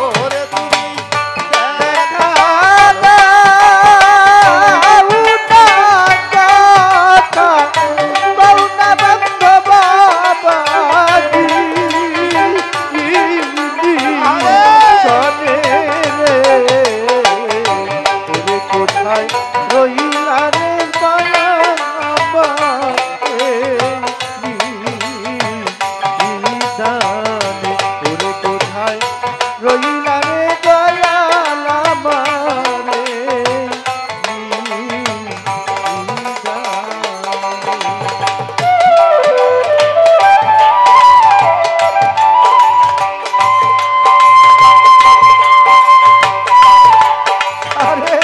ওরে তুমি দেখা দাও না কথা দাও না বন্ধ বাবাজি সনে রে ওরে কোথায় রইলা রে দয়া আমার নিদানে ওরে কোথায় রইলা রে দয়াল আমার আরে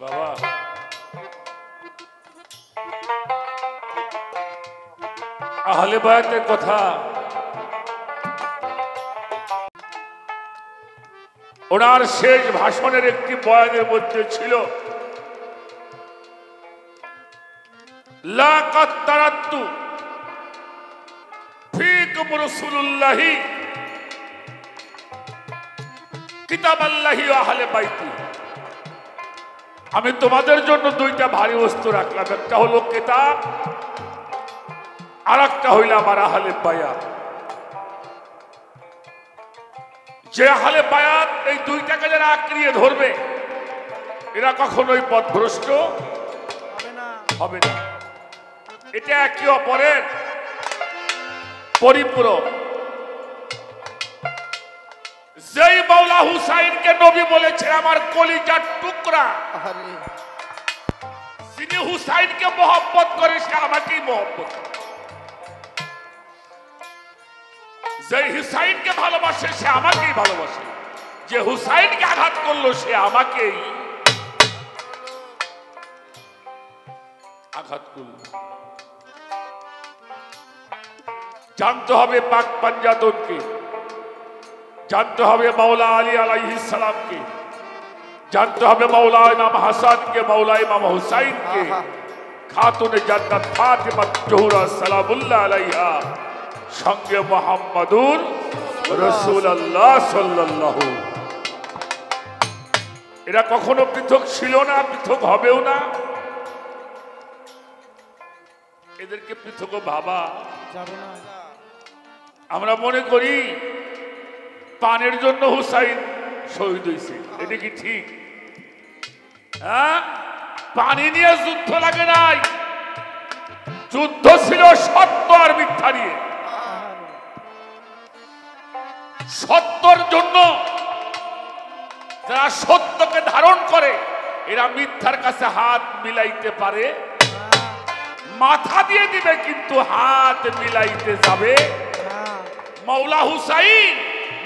বাবা আহলে বায়াতের কথা ওনার শেষ ভাষণের একটি বয়ানের মধ্যে ছিল লাকাত তারাত্তু ফীকুম রাসূলুল্লাহি কিতাবাল্লাহি ওয়া আহলে বাইতি। আমি তোমাদের জন্য দুইটা ভারী বস্তু রাখলাম, একটা হলো কিতাব আর একটা হইল আমার আহলে বায়াত। যে আহলে বায়াত এই দুইটাকে যারা আঁকড়িয়ে ধরবে এরা কখনোই পথভ্রষ্ট হবে না। এটা একে অপরের পরিপূরক। যেই মাওলা হুসাইনকে নবী বলেছে আমার কলিজার টুকরা, যিনি হুসাইনকে মহব্বত করে সে আমাকেই মহব্বত করে। যে হুসাইনকে ভালোবাসে সে আমাকেই ভালোবাসে। যে হুসাইনকে আঘাত করলো সে আমাকেই আঘাত করল। জানতে হবে পাক পাঞ্জাতনকে, জানতে হবে মাওলা আলী আলাইহিস সালামকে, জানতে হবে মাওলা ইমাম হাসানকে, মাওলা ইমাম হুসাইনকে, খাতুনে জান্নাত ফাতিমা জোহরা সালামুল্লাহ আলাইহা, সঙ্গে মুহাম্মাদুর রাসূলুল্লাহ সাল্লাল্লাহু। এরা কখনো পৃথক ছিল না, পৃথক হবেও না। এদেরকে পৃথক ভাবা যাবে না। আমরা মনে করি পানের জন্য হুসাইন শহীদ হয়েছে, এটা কি ঠিক? হ্যাঁ, পানি নিয়ে যুদ্ধ লাগে নাই, যুদ্ধ ছিল সত্য আর মিথ্যা নিয়ে। সত্যর জন্য যারা সত্যকে ধারণ করে এরা মিথ্যার কাছে হাত মিলাইতে পারে, মাথা দিয়ে দিবে কিন্তু হাত মিলাইতে যাবে। মাওলা হুসাইন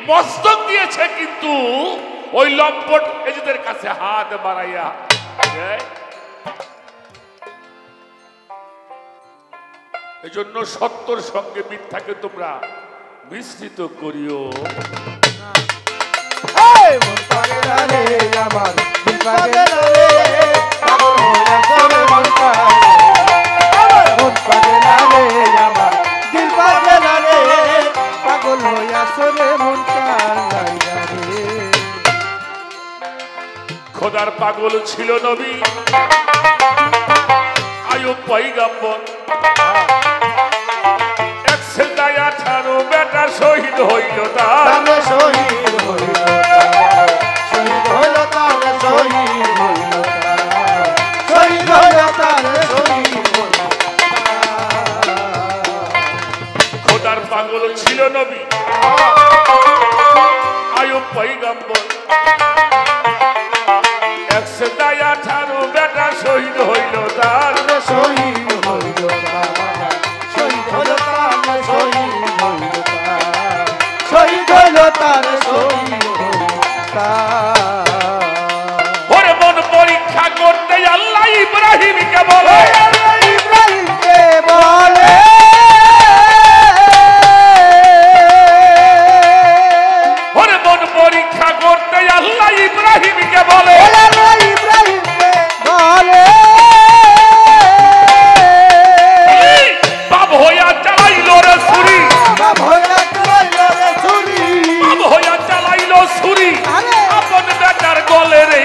মস্তক দিয়েছে কিন্তু ওই লম্পট এদের কাছে হাত বাড়াইয়া এজন্য সত্যর সঙ্গে মিথ্যাকে তোমরা মিশ্রিত করিও। খোদার পাগল ছিল নবী আইয়ুব পয়গম্বর, 18 বেটা শহীদ হইল তার, শহীদ হইল তার, শহীদ হইল তার, শহীদ হইল তার, শহীদ হইল তার, শহীদ হইল তার। খোদার পাগল ছিল নবী আইয়ুব পয়গম্বর, 18 বেটা শহীদ হইল তার, শহীদ হইল তার, শহীদ হইল তার, শহীদ হইল তার, শহীদ হইল তার, শহীদ হইল তার। ওরে মন পরীক্ষা করতে আল্লাহ ইব্রাহিমকে বলে, ইব্রাহিমকে বলে ওরে মন পরীক্ষা করতে আল্লাহ ইব্রাহিমকে বলে, ইব্রাহিমকে বলে বাপ হইয়া চালাইলো রে ছুরি, বাপ হইয়া চালাইলো রে ছুরি, বাপ হইয়া চালাইলো ছুরি আপন বেটার গলে রে,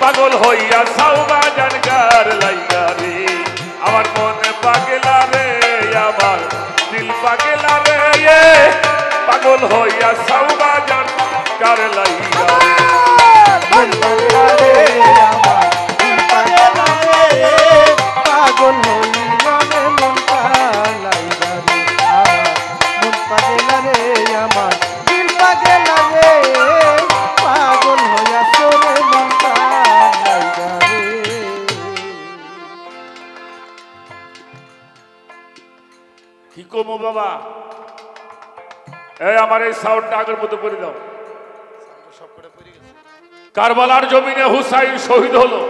পাগল হইয়া সাউবা জানগার লাইগা রে, আমার মন পাগলা রে, আমার দিল পাগলা রে, পাগল হইয়া সাউবা জানগার লাইগা রে, মন পাগলা রে, আমার দিল পাগলা রে, পাগল হইয়া মন পাগলা রে, মন পাগলা রে, আমার দিল পাগলা রে, পাগল হইয়া সোরে মন পাগলা রে। কি কমো বাবা, এই আমার এই সাউন্ডটা আগের মতো করে দাও। কারবালার জমিনে হুসাইন শহীদ হলো।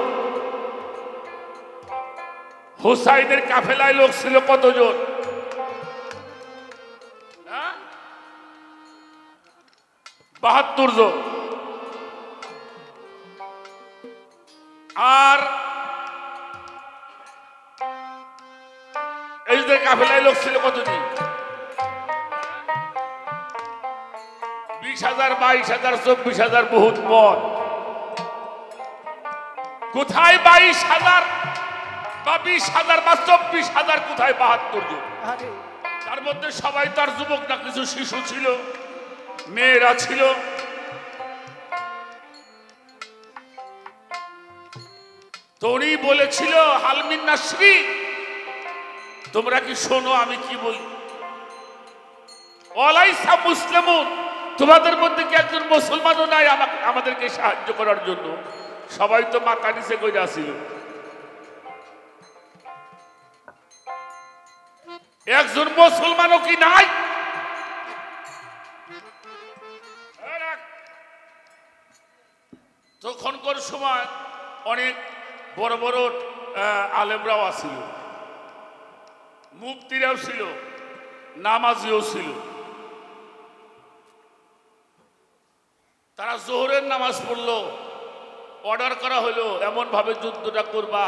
হুসাইনের কাফেলায় লোক ছিল কতজন? 72 জন। আর এই কাফেলায় লোক ছিল কতদিন? 20,000, 22,000, 24,000 বহুত মন। কোথায় 22,000 বা 20,000 বা 24,000, কোথায় 72 জন? তার মধ্যে সবাই তার যুবক না, কিছু শিশু ছিল, মেয়েরা ছিল। তো উনি বলেছিল, হালমিন নাসরি, তোমরা কি শোনো আমি কি বলি? ওয়ালাইসা মুসলিমুন, তোমাদের মধ্যে কি একজন মুসলমানও নাই আমাদেরকে সাহায্য করার জন্য? সবাই তো মাথা নিচে কইরা ছিল। একজন মুসলমানও কি নাই? তখনকার সময় অনেক বড় বড় আলেমরাও আছিল, মুফতিরাও ছিল, নামাজিও ছিল। তারা জোহরের নামাজ পড়লো, অর্ডার করা হলো এমন ভাবে যুদ্ধটা করবা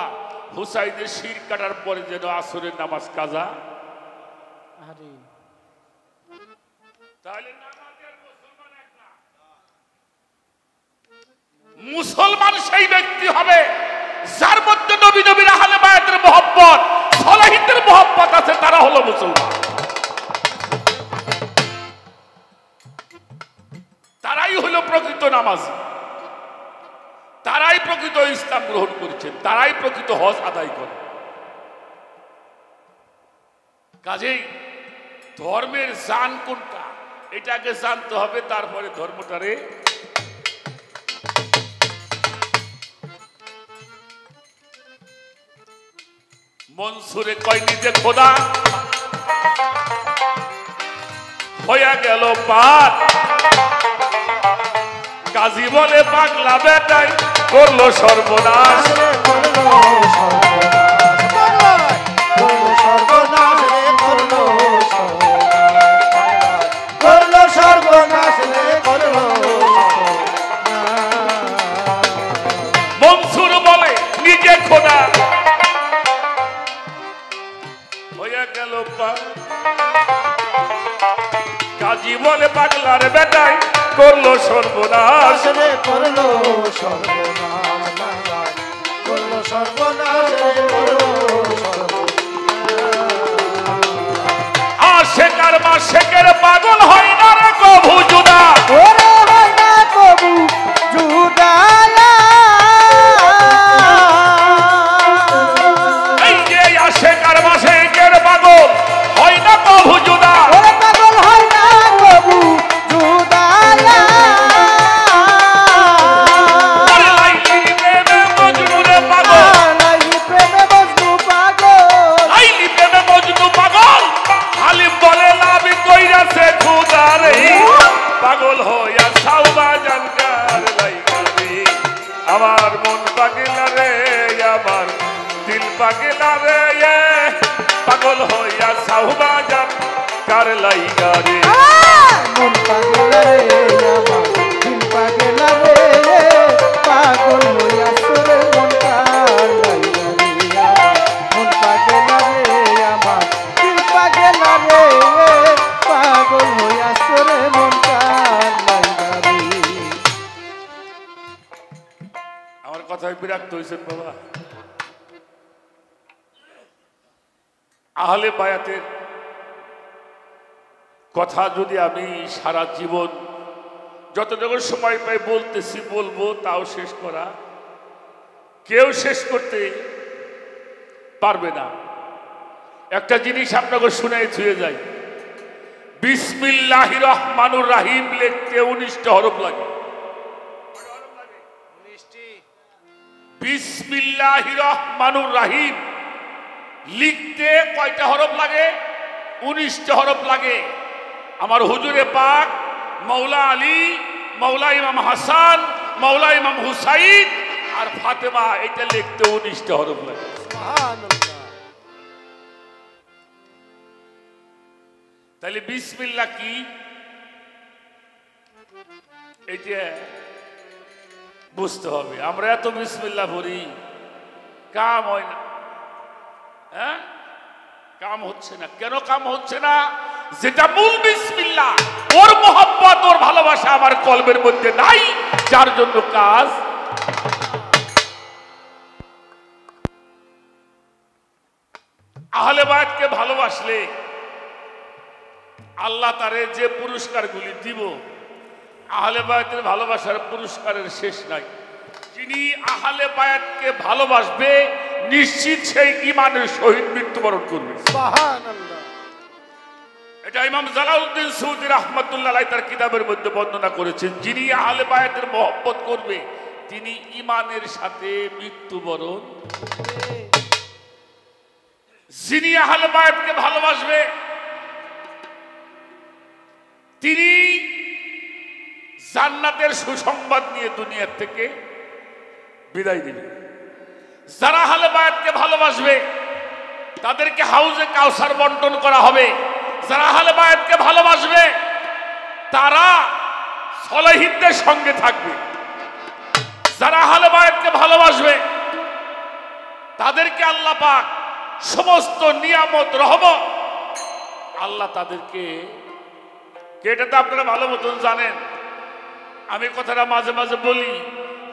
হুসাইনের শির কাটার পরে যেন আসরের নামাজ কাজা। তাহলে মুসলমান সেই ব্যক্তি হবে যার মধ্যে নবী নবীর আহলে বায়াতের মহব্বত, সালাহিনদের মহব্বত আছে, তারা হলো মুসলমান। তারাই হলো প্রকৃত নামাজি, তারাই প্রকৃত ইসলাম গ্রহণ করেছেন, তারাই প্রকৃত হজ আদায় করে। কাজেই ধর্মের জান কোনটা এটাকে জানতে হবে, তারপরে ধর্মটারে মনসুরে কয় নিজে খোদা হইয়া গেল পার, কাজী বলে পাগলা বেটাই করলো সর্বনাশ। মনসুর বলে নিজে খোদা হইয়া গেল পার, কাজী বলে পাগলার বেটাই করলো সর্বনাশ। করলো সর্বনাশ, করলো সর্বনাশ, আশেকার মাশেকের পাগল হয় না রে কভু জুদা, ওরে হয় না কবু জুদা। এই যে আশেকার মাশেকের পাগল হয় না কভু জুদা, ওরে পাগল হয় না কবু জুদা। লাইলি প্রেমে মজনুরে পাগল, লাইলি প্রেমে মজনু পাগল, লাইলি প্রেমে মজনু পাগল, হালিম বলে লাভি কইরাছে খুদা রে, পাগল হইয়া সাউবা জানকার লাইগারে, আমার মন পাগলা রে, আমার দিল পাগলা রে, পাগল হইয়া সাউবা জানকার লাইগারে। মন পাগলা রে আমার, দিল পাগলা রে, পাগল হইয়া সরে মন পাগলা রে, মন পাগলা রে আমার, দিল পাগলা রে, পাগল হইয়া সরে মন পাগলা রে। আমার কথায় বিরক্ত হয়েছেন বাবা? আহলে বায়াতের কথা যদি আমি সারা জীবন যতটুকু সময় পাই বলতেছি বলবো, তাও শেষ করা কেউ শেষ করতে পারবে না। একটা জিনিস আপনাকে শুনে ছুঁয়ে যায়, বিসমিল্লাহির রহমানুর রাহিম লিখতে 19টা হরফ লাগে। বিসমিল্লাহির রহমানুর রাহিম লিখতে কয়টা হরফ লাগে? 19টা হরফ লাগে। আমার হুজুরে পাক মৌলা আলী, মৌলা ইমাম হাসান, মৌলা ইমাম হুসাইন আর ফাতেমা, এটা লিখতে 19টা হরফ লাগে। তাহলে বিসমিল্লাহ কি? এটা বুঝতে হবে। আমরা এত বিসমিল্লাহ পড়ি, কাম হয় না। হ্যাঁ, কাম হচ্ছে না। কেন কাম হচ্ছে না? যেটা মূল বিসমিল্লাহ, ওর মোহাব্বত ওর ভালোবাসা আমার কলবের মধ্যে নাই, যার জন্য কাজ। আহলে বায়াতকে ভালোবাসলে আল্লাহ তারে যে পুরস্কারগুলি দিব, আহলে বায়াতের ভালোবাসার পুরস্কারের শেষ নাই। যিনি আহলে বায়াতকে ভালোবাসবে নিশ্চিত সেই ঈমানের সহিত মৃত্যুবরণ করবে। সুবহানাল্লাহ। এটা ইমাম জালালউদ্দিন সৌদি রাহমাতুল্লাহ আলাইহি তার কিতাবের মধ্যে বর্ণনা করেছেন, যিনি আহলে বায়াতের মহব্বত করবে তিনি ঈমানের সাথে মৃত্যুবরণ। যিনি আহলে বায়াতকে ভালোবাসবে তিনি জান্নাতের সুসংবাদ নিয়ে দুনিয়ার থেকে বিদায় দিবে। যারা আহলে বায়াতকে ভালোবাসবে তাদেরকে হাউজে কাউসার বন্টন করা হবে। যারা আহলে বায়াতকে ভালোবাসবে তারা সলেহিনদের সঙ্গে থাকবে। যারা আহলে বায়াতকে ভালোবাসবে তাদেরকে আল্লাহ পাক সমস্ত নিয়ামত রহমত আল্লাহ তাদেরকে, এটা তো আপনারা ভালো মতন জানেন, আমি কথাটা মাঝে মাঝে বলি,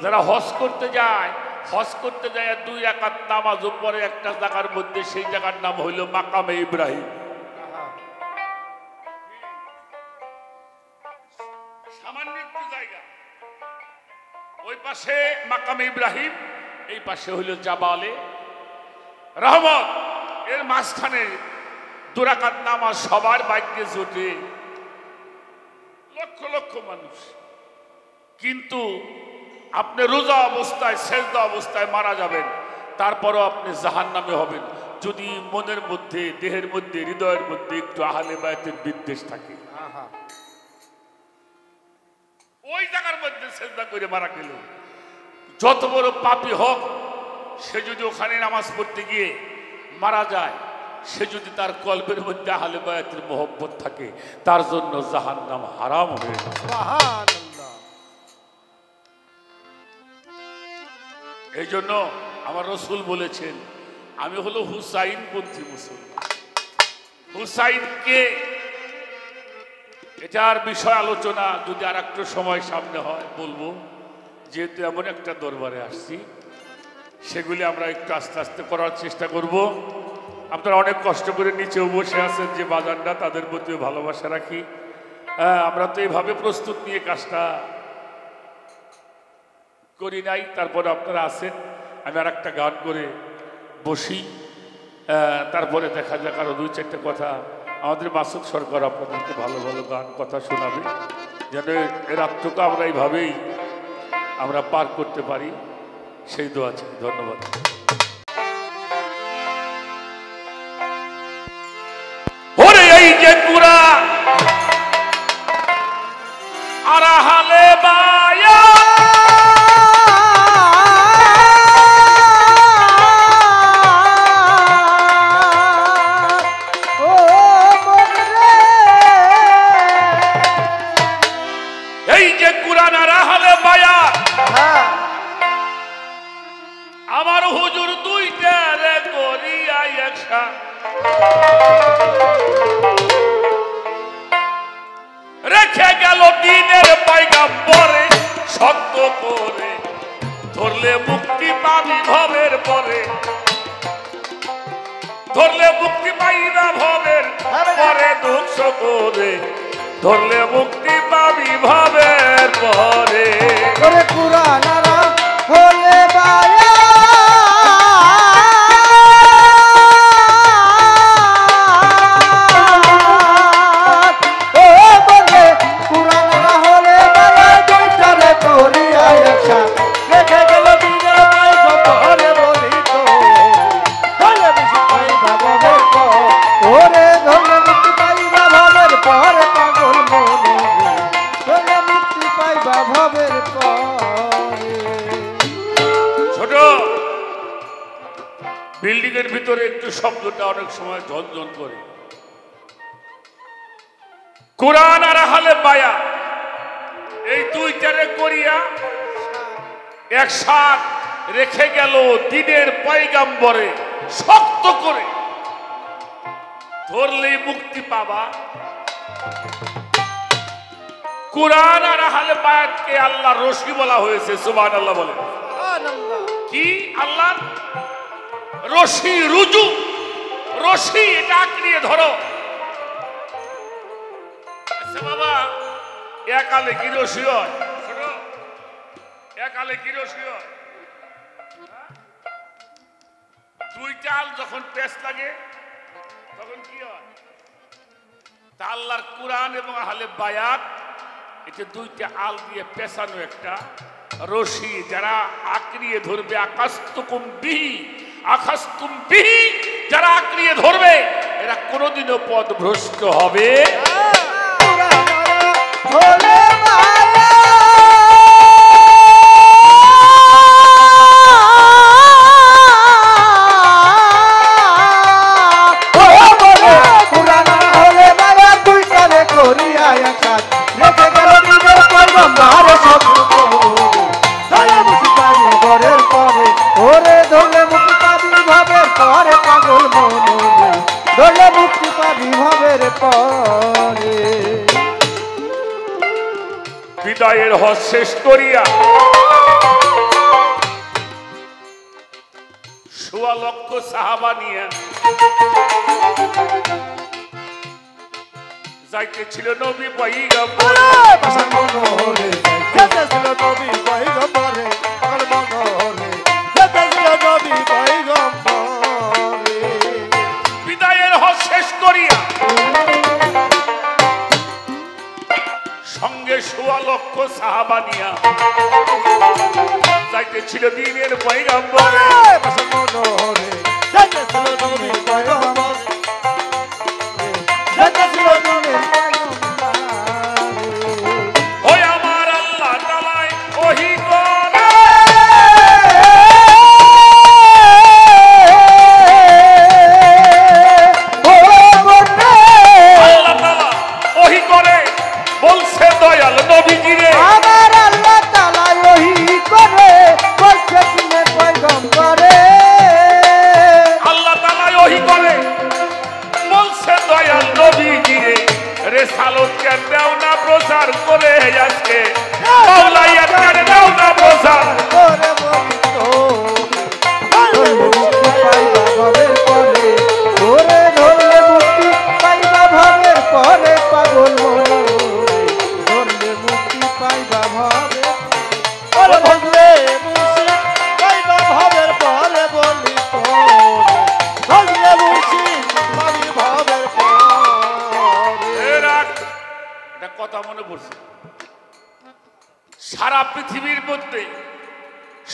যারা হজ করতে যায়, হজ করতে যায় 2 রাকাত নামাজ পরে একটা জায়গার মধ্যে, সেই জায়গার নাম হইল মাকামে ইব্রাহিম। সামান্য একটু জায়গা, ওই পাশে মাকামে ইব্রাহিম, এই পাশে হইল জাবালে রহমত। এর মাঝখানে 2 রাকাত নামাজ সবার ভাগ্যে জোটে, লক্ষ লক্ষ মানুষ। কিন্তু আপনি রোজা অবস্থায়, সেজদা অবস্থায় মারা যাবেন, তারপরও আপনি জাহান্নামে হবেন যদি মনের মধ্যে, দেহের মধ্যে, হৃদয়ের মধ্যে একটু আহলে বায়াতের বিদ্বেষ থাকে। ওই জায়গার মধ্যে সেজদা করে মারা গেল, যত বড় পাপী হোক, সে যদি ওখানে নামাজ পড়তে গিয়ে মারা যায়, সে যদি তার কলবের মধ্যে আহলে বায়াতের মহব্বত থাকে, তার জন্য জাহান্নাম হারাম হয়ে যায়। সুবহানাল্লাহ। এই জন্য আমার রাসূল বলেছেন, আমি হলো হুসাইন পন্থী মুসলমান। হুসাইনকে, এটার বিষয় আলোচনা যদি আর একটু সময় সামনে হয় বলবো, যেহেতু এমন একটা দরবারে আসছি, সেগুলি আমরা একটু আস্তে আস্তে করার চেষ্টা করব। আপনারা অনেক কষ্ট করে নিচেও বসে আছেন, যে বাজারটা, তাদের প্রতিও ভালোবাসা রাখি। আমরা তো এইভাবে প্রস্তুত নিয়ে কাজটা করি নাই, তারপরে আপনারা আছেন। আমি আর একটা গান করে বসি, তারপরে দেখা যাক আরো 2-4টা কথা। আমাদের মাসুদ সরকার আপনাদেরকে ভালো ভালো গান কথা শোনাবে, যেন এর রাতটুকু আমরা এইভাবেই আমরা পার করতে পারি, সেই দোয়া আছে। ধন্যবাদ। ওরে এই যে কুরআন আর আহলে বায়াত, এই যে কুরআন আর আহলে বায়াত, আমার হুজুর 2টা রে করিয়া একসাথে রেখে গেল দ্বীনের পয়গাম্বরে, সত্য করে ধরলে মুক্তি পাবি ভবের পরে, ধরলে মুক্তি পাইবা ভবের পরে, দুঃখ করে ধরলে মুক্তি পাবি ভবের পরে। ওরে কুরআন আর আহলে বায়াত, ও বলে কুরআন আর আহলে বায়াত, 2টারে করিয়া একসাথে রেখে গেল দ্বীনের পয়গাম্বরে, বলি তো ধরলে মুক্তি পাইবা ভবের পরে, ওরে ধরলে মুক্তি পাইবা ভবের পরে, পাগল মনে ধরলে মুক্তি পাইবা ভবের পরে। ছোট বিল্ডিং এর ভিতরে একটু শব্দটা অনেক সময় ঝনঝন করে। কুরআন আর আহলে বায়াত এই 2টারে করিয়া একসাথে রেখে গেল দ্বীনের পয়গাম্বরে, শক্ত করে ধরলেই মুক্তি পাবা। কুরআন আর আহলে বায়াতকে আল্লাহ রশি বলা হয়েছে, সুবহানাল্লাহ বলে। কি আল্লাহ রশি, রুজু, রশি, এটা আঁকড়িয়ে ধরো। আচ্ছা বাবা, একালে কি রশি হয়? একালে কি রশি হয়? দুই চাল যখন পেশ লাগে তখন কি হয়? তা আল্লাহর কুরআন এবং আহলে বায়াত এটা দুইটা আল দিয়ে পেছানো একটা রশি, যারা আঁকড়িয়ে ধরবে, আকাশতুকুম বিহি, আকাশতুম বিহি, যারা আঁকড়িয়ে ধরবে এরা কোনোদিনও পথভ্রষ্ট হবে বিদায়ের হজ শেষ করিয়া ১৬ লক্ষ সাহাবা নিয়ে যাইতেছিল নবী পয়গম্বর। বিদায়ের হজ শেষ করিয়া সঙ্গে ১৬ লক্ষ সাহাবা নিয়া যাইতেছিল দ্বীনের পয়গম্বরে। ওই আমার আল্লাহ তাআলাই ওহী করে, আল্লাহ তাআলা ওহী করে বলছে দয়াল নবীজিরে, আমার আল্লাহ তাআলা ওহী করে বলছে তুমি পয়গম্বরে, আল্লাহ তাআলা ওহী করে বলছে দয়াল নবীজিরে, রিসালাত কেন দাও না প্রচার করে আজকে, মাওলাইয়া কেন দাও না প্রচার করে বলতো মুক্তি পাইবা ভবের পরে, ওরে ধরলে মুক্তি পাইবা ভবের পরে, পাগল মনে ধরলে মুক্তি পাইবা ভবের, ওরে ধরলে মুক্তি পাইবা ভবের পরে, বলি ধরলে মুক্তি পাবি ভবের পরে। এটা কথা মনে পড়ছে, সারা পৃথিবীর মধ্যে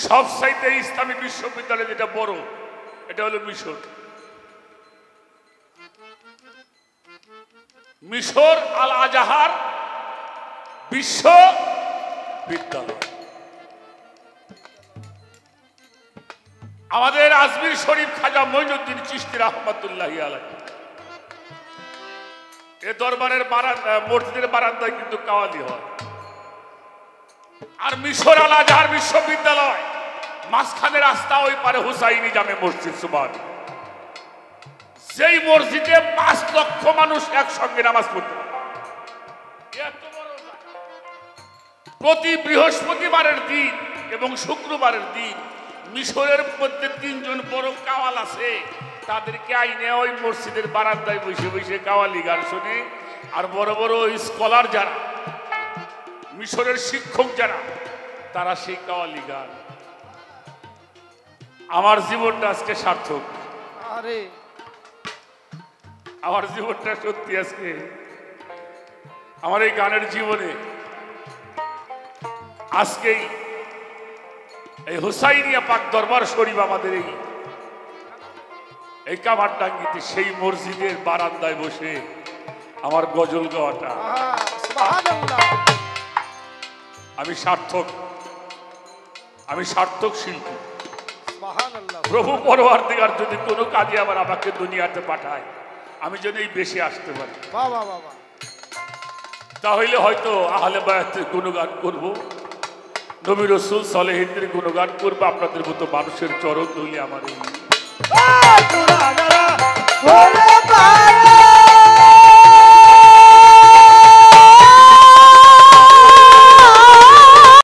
সবচাইতে ইসলামী বিশ্ববিদ্যালয় যেটা বড় এটা হলো মিশর। মিশর আল আজাহার বিশ্ববিদ্যালয়। আমাদের আজমির শরীফ খাজা মঈনুদ্দিন চিশতি রাহমাতুল্লাহি আলাইহি এ দরবারের মসজিদের বারান্দায় কিন্তু কাওয়ালি হয়। আর মিশর আল আজহার বিশ্ববিদ্যালয় মাঝখানে রাস্তা, ওই পারে হুসাইনি জামে মসজিদ, সুবহানাল্লাহ। সেই মসজিদে ৫ লক্ষ মানুষ একসঙ্গে নামাজ পড়তে পারে। এত বড় জায়গা। প্রতি বৃহস্পতিবারের দিন এবং শুক্রবারের দিন মিশরের মধ্যে ৩ জন বড় কাওয়াল আছে, তাদেরকে আইনে ওই মসজিদের বারান্দায় বসে বসে কাওয়ালি গান শুনে। আর বড় বড় স্কলার যারা, মিশরের শিক্ষক যারা, তারা সেই কাওয়ালি গান। আমার জীবনটা আজকে সার্থক, আরে আমার জীবনটা সত্যি আজকে, আমার এই গানের জীবনে আজকেই এই হুসাইনিয়া পাক দরবার শরীফ আমাদের এই কামারডাঙ্গিতে সেই মসজিদের বারান্দায় বসে আমার গজল গাওয়াটা, আমি সার্থক, আমি সার্থক শিল্পী। প্রভু পরওয়ারদিগার যদি কোনো কাজে আবার আমাকে দুনিয়াতে পাঠায়, আমি যেন এই বেশি আসতে পারি, তাহলে হয়তো আহলে বায়াতের গুণগান করব, নবী রাসূল সালেহীনদের গুণগান করবো, আপনাদের মতো মানুষের চরণ ধুলি আমার এই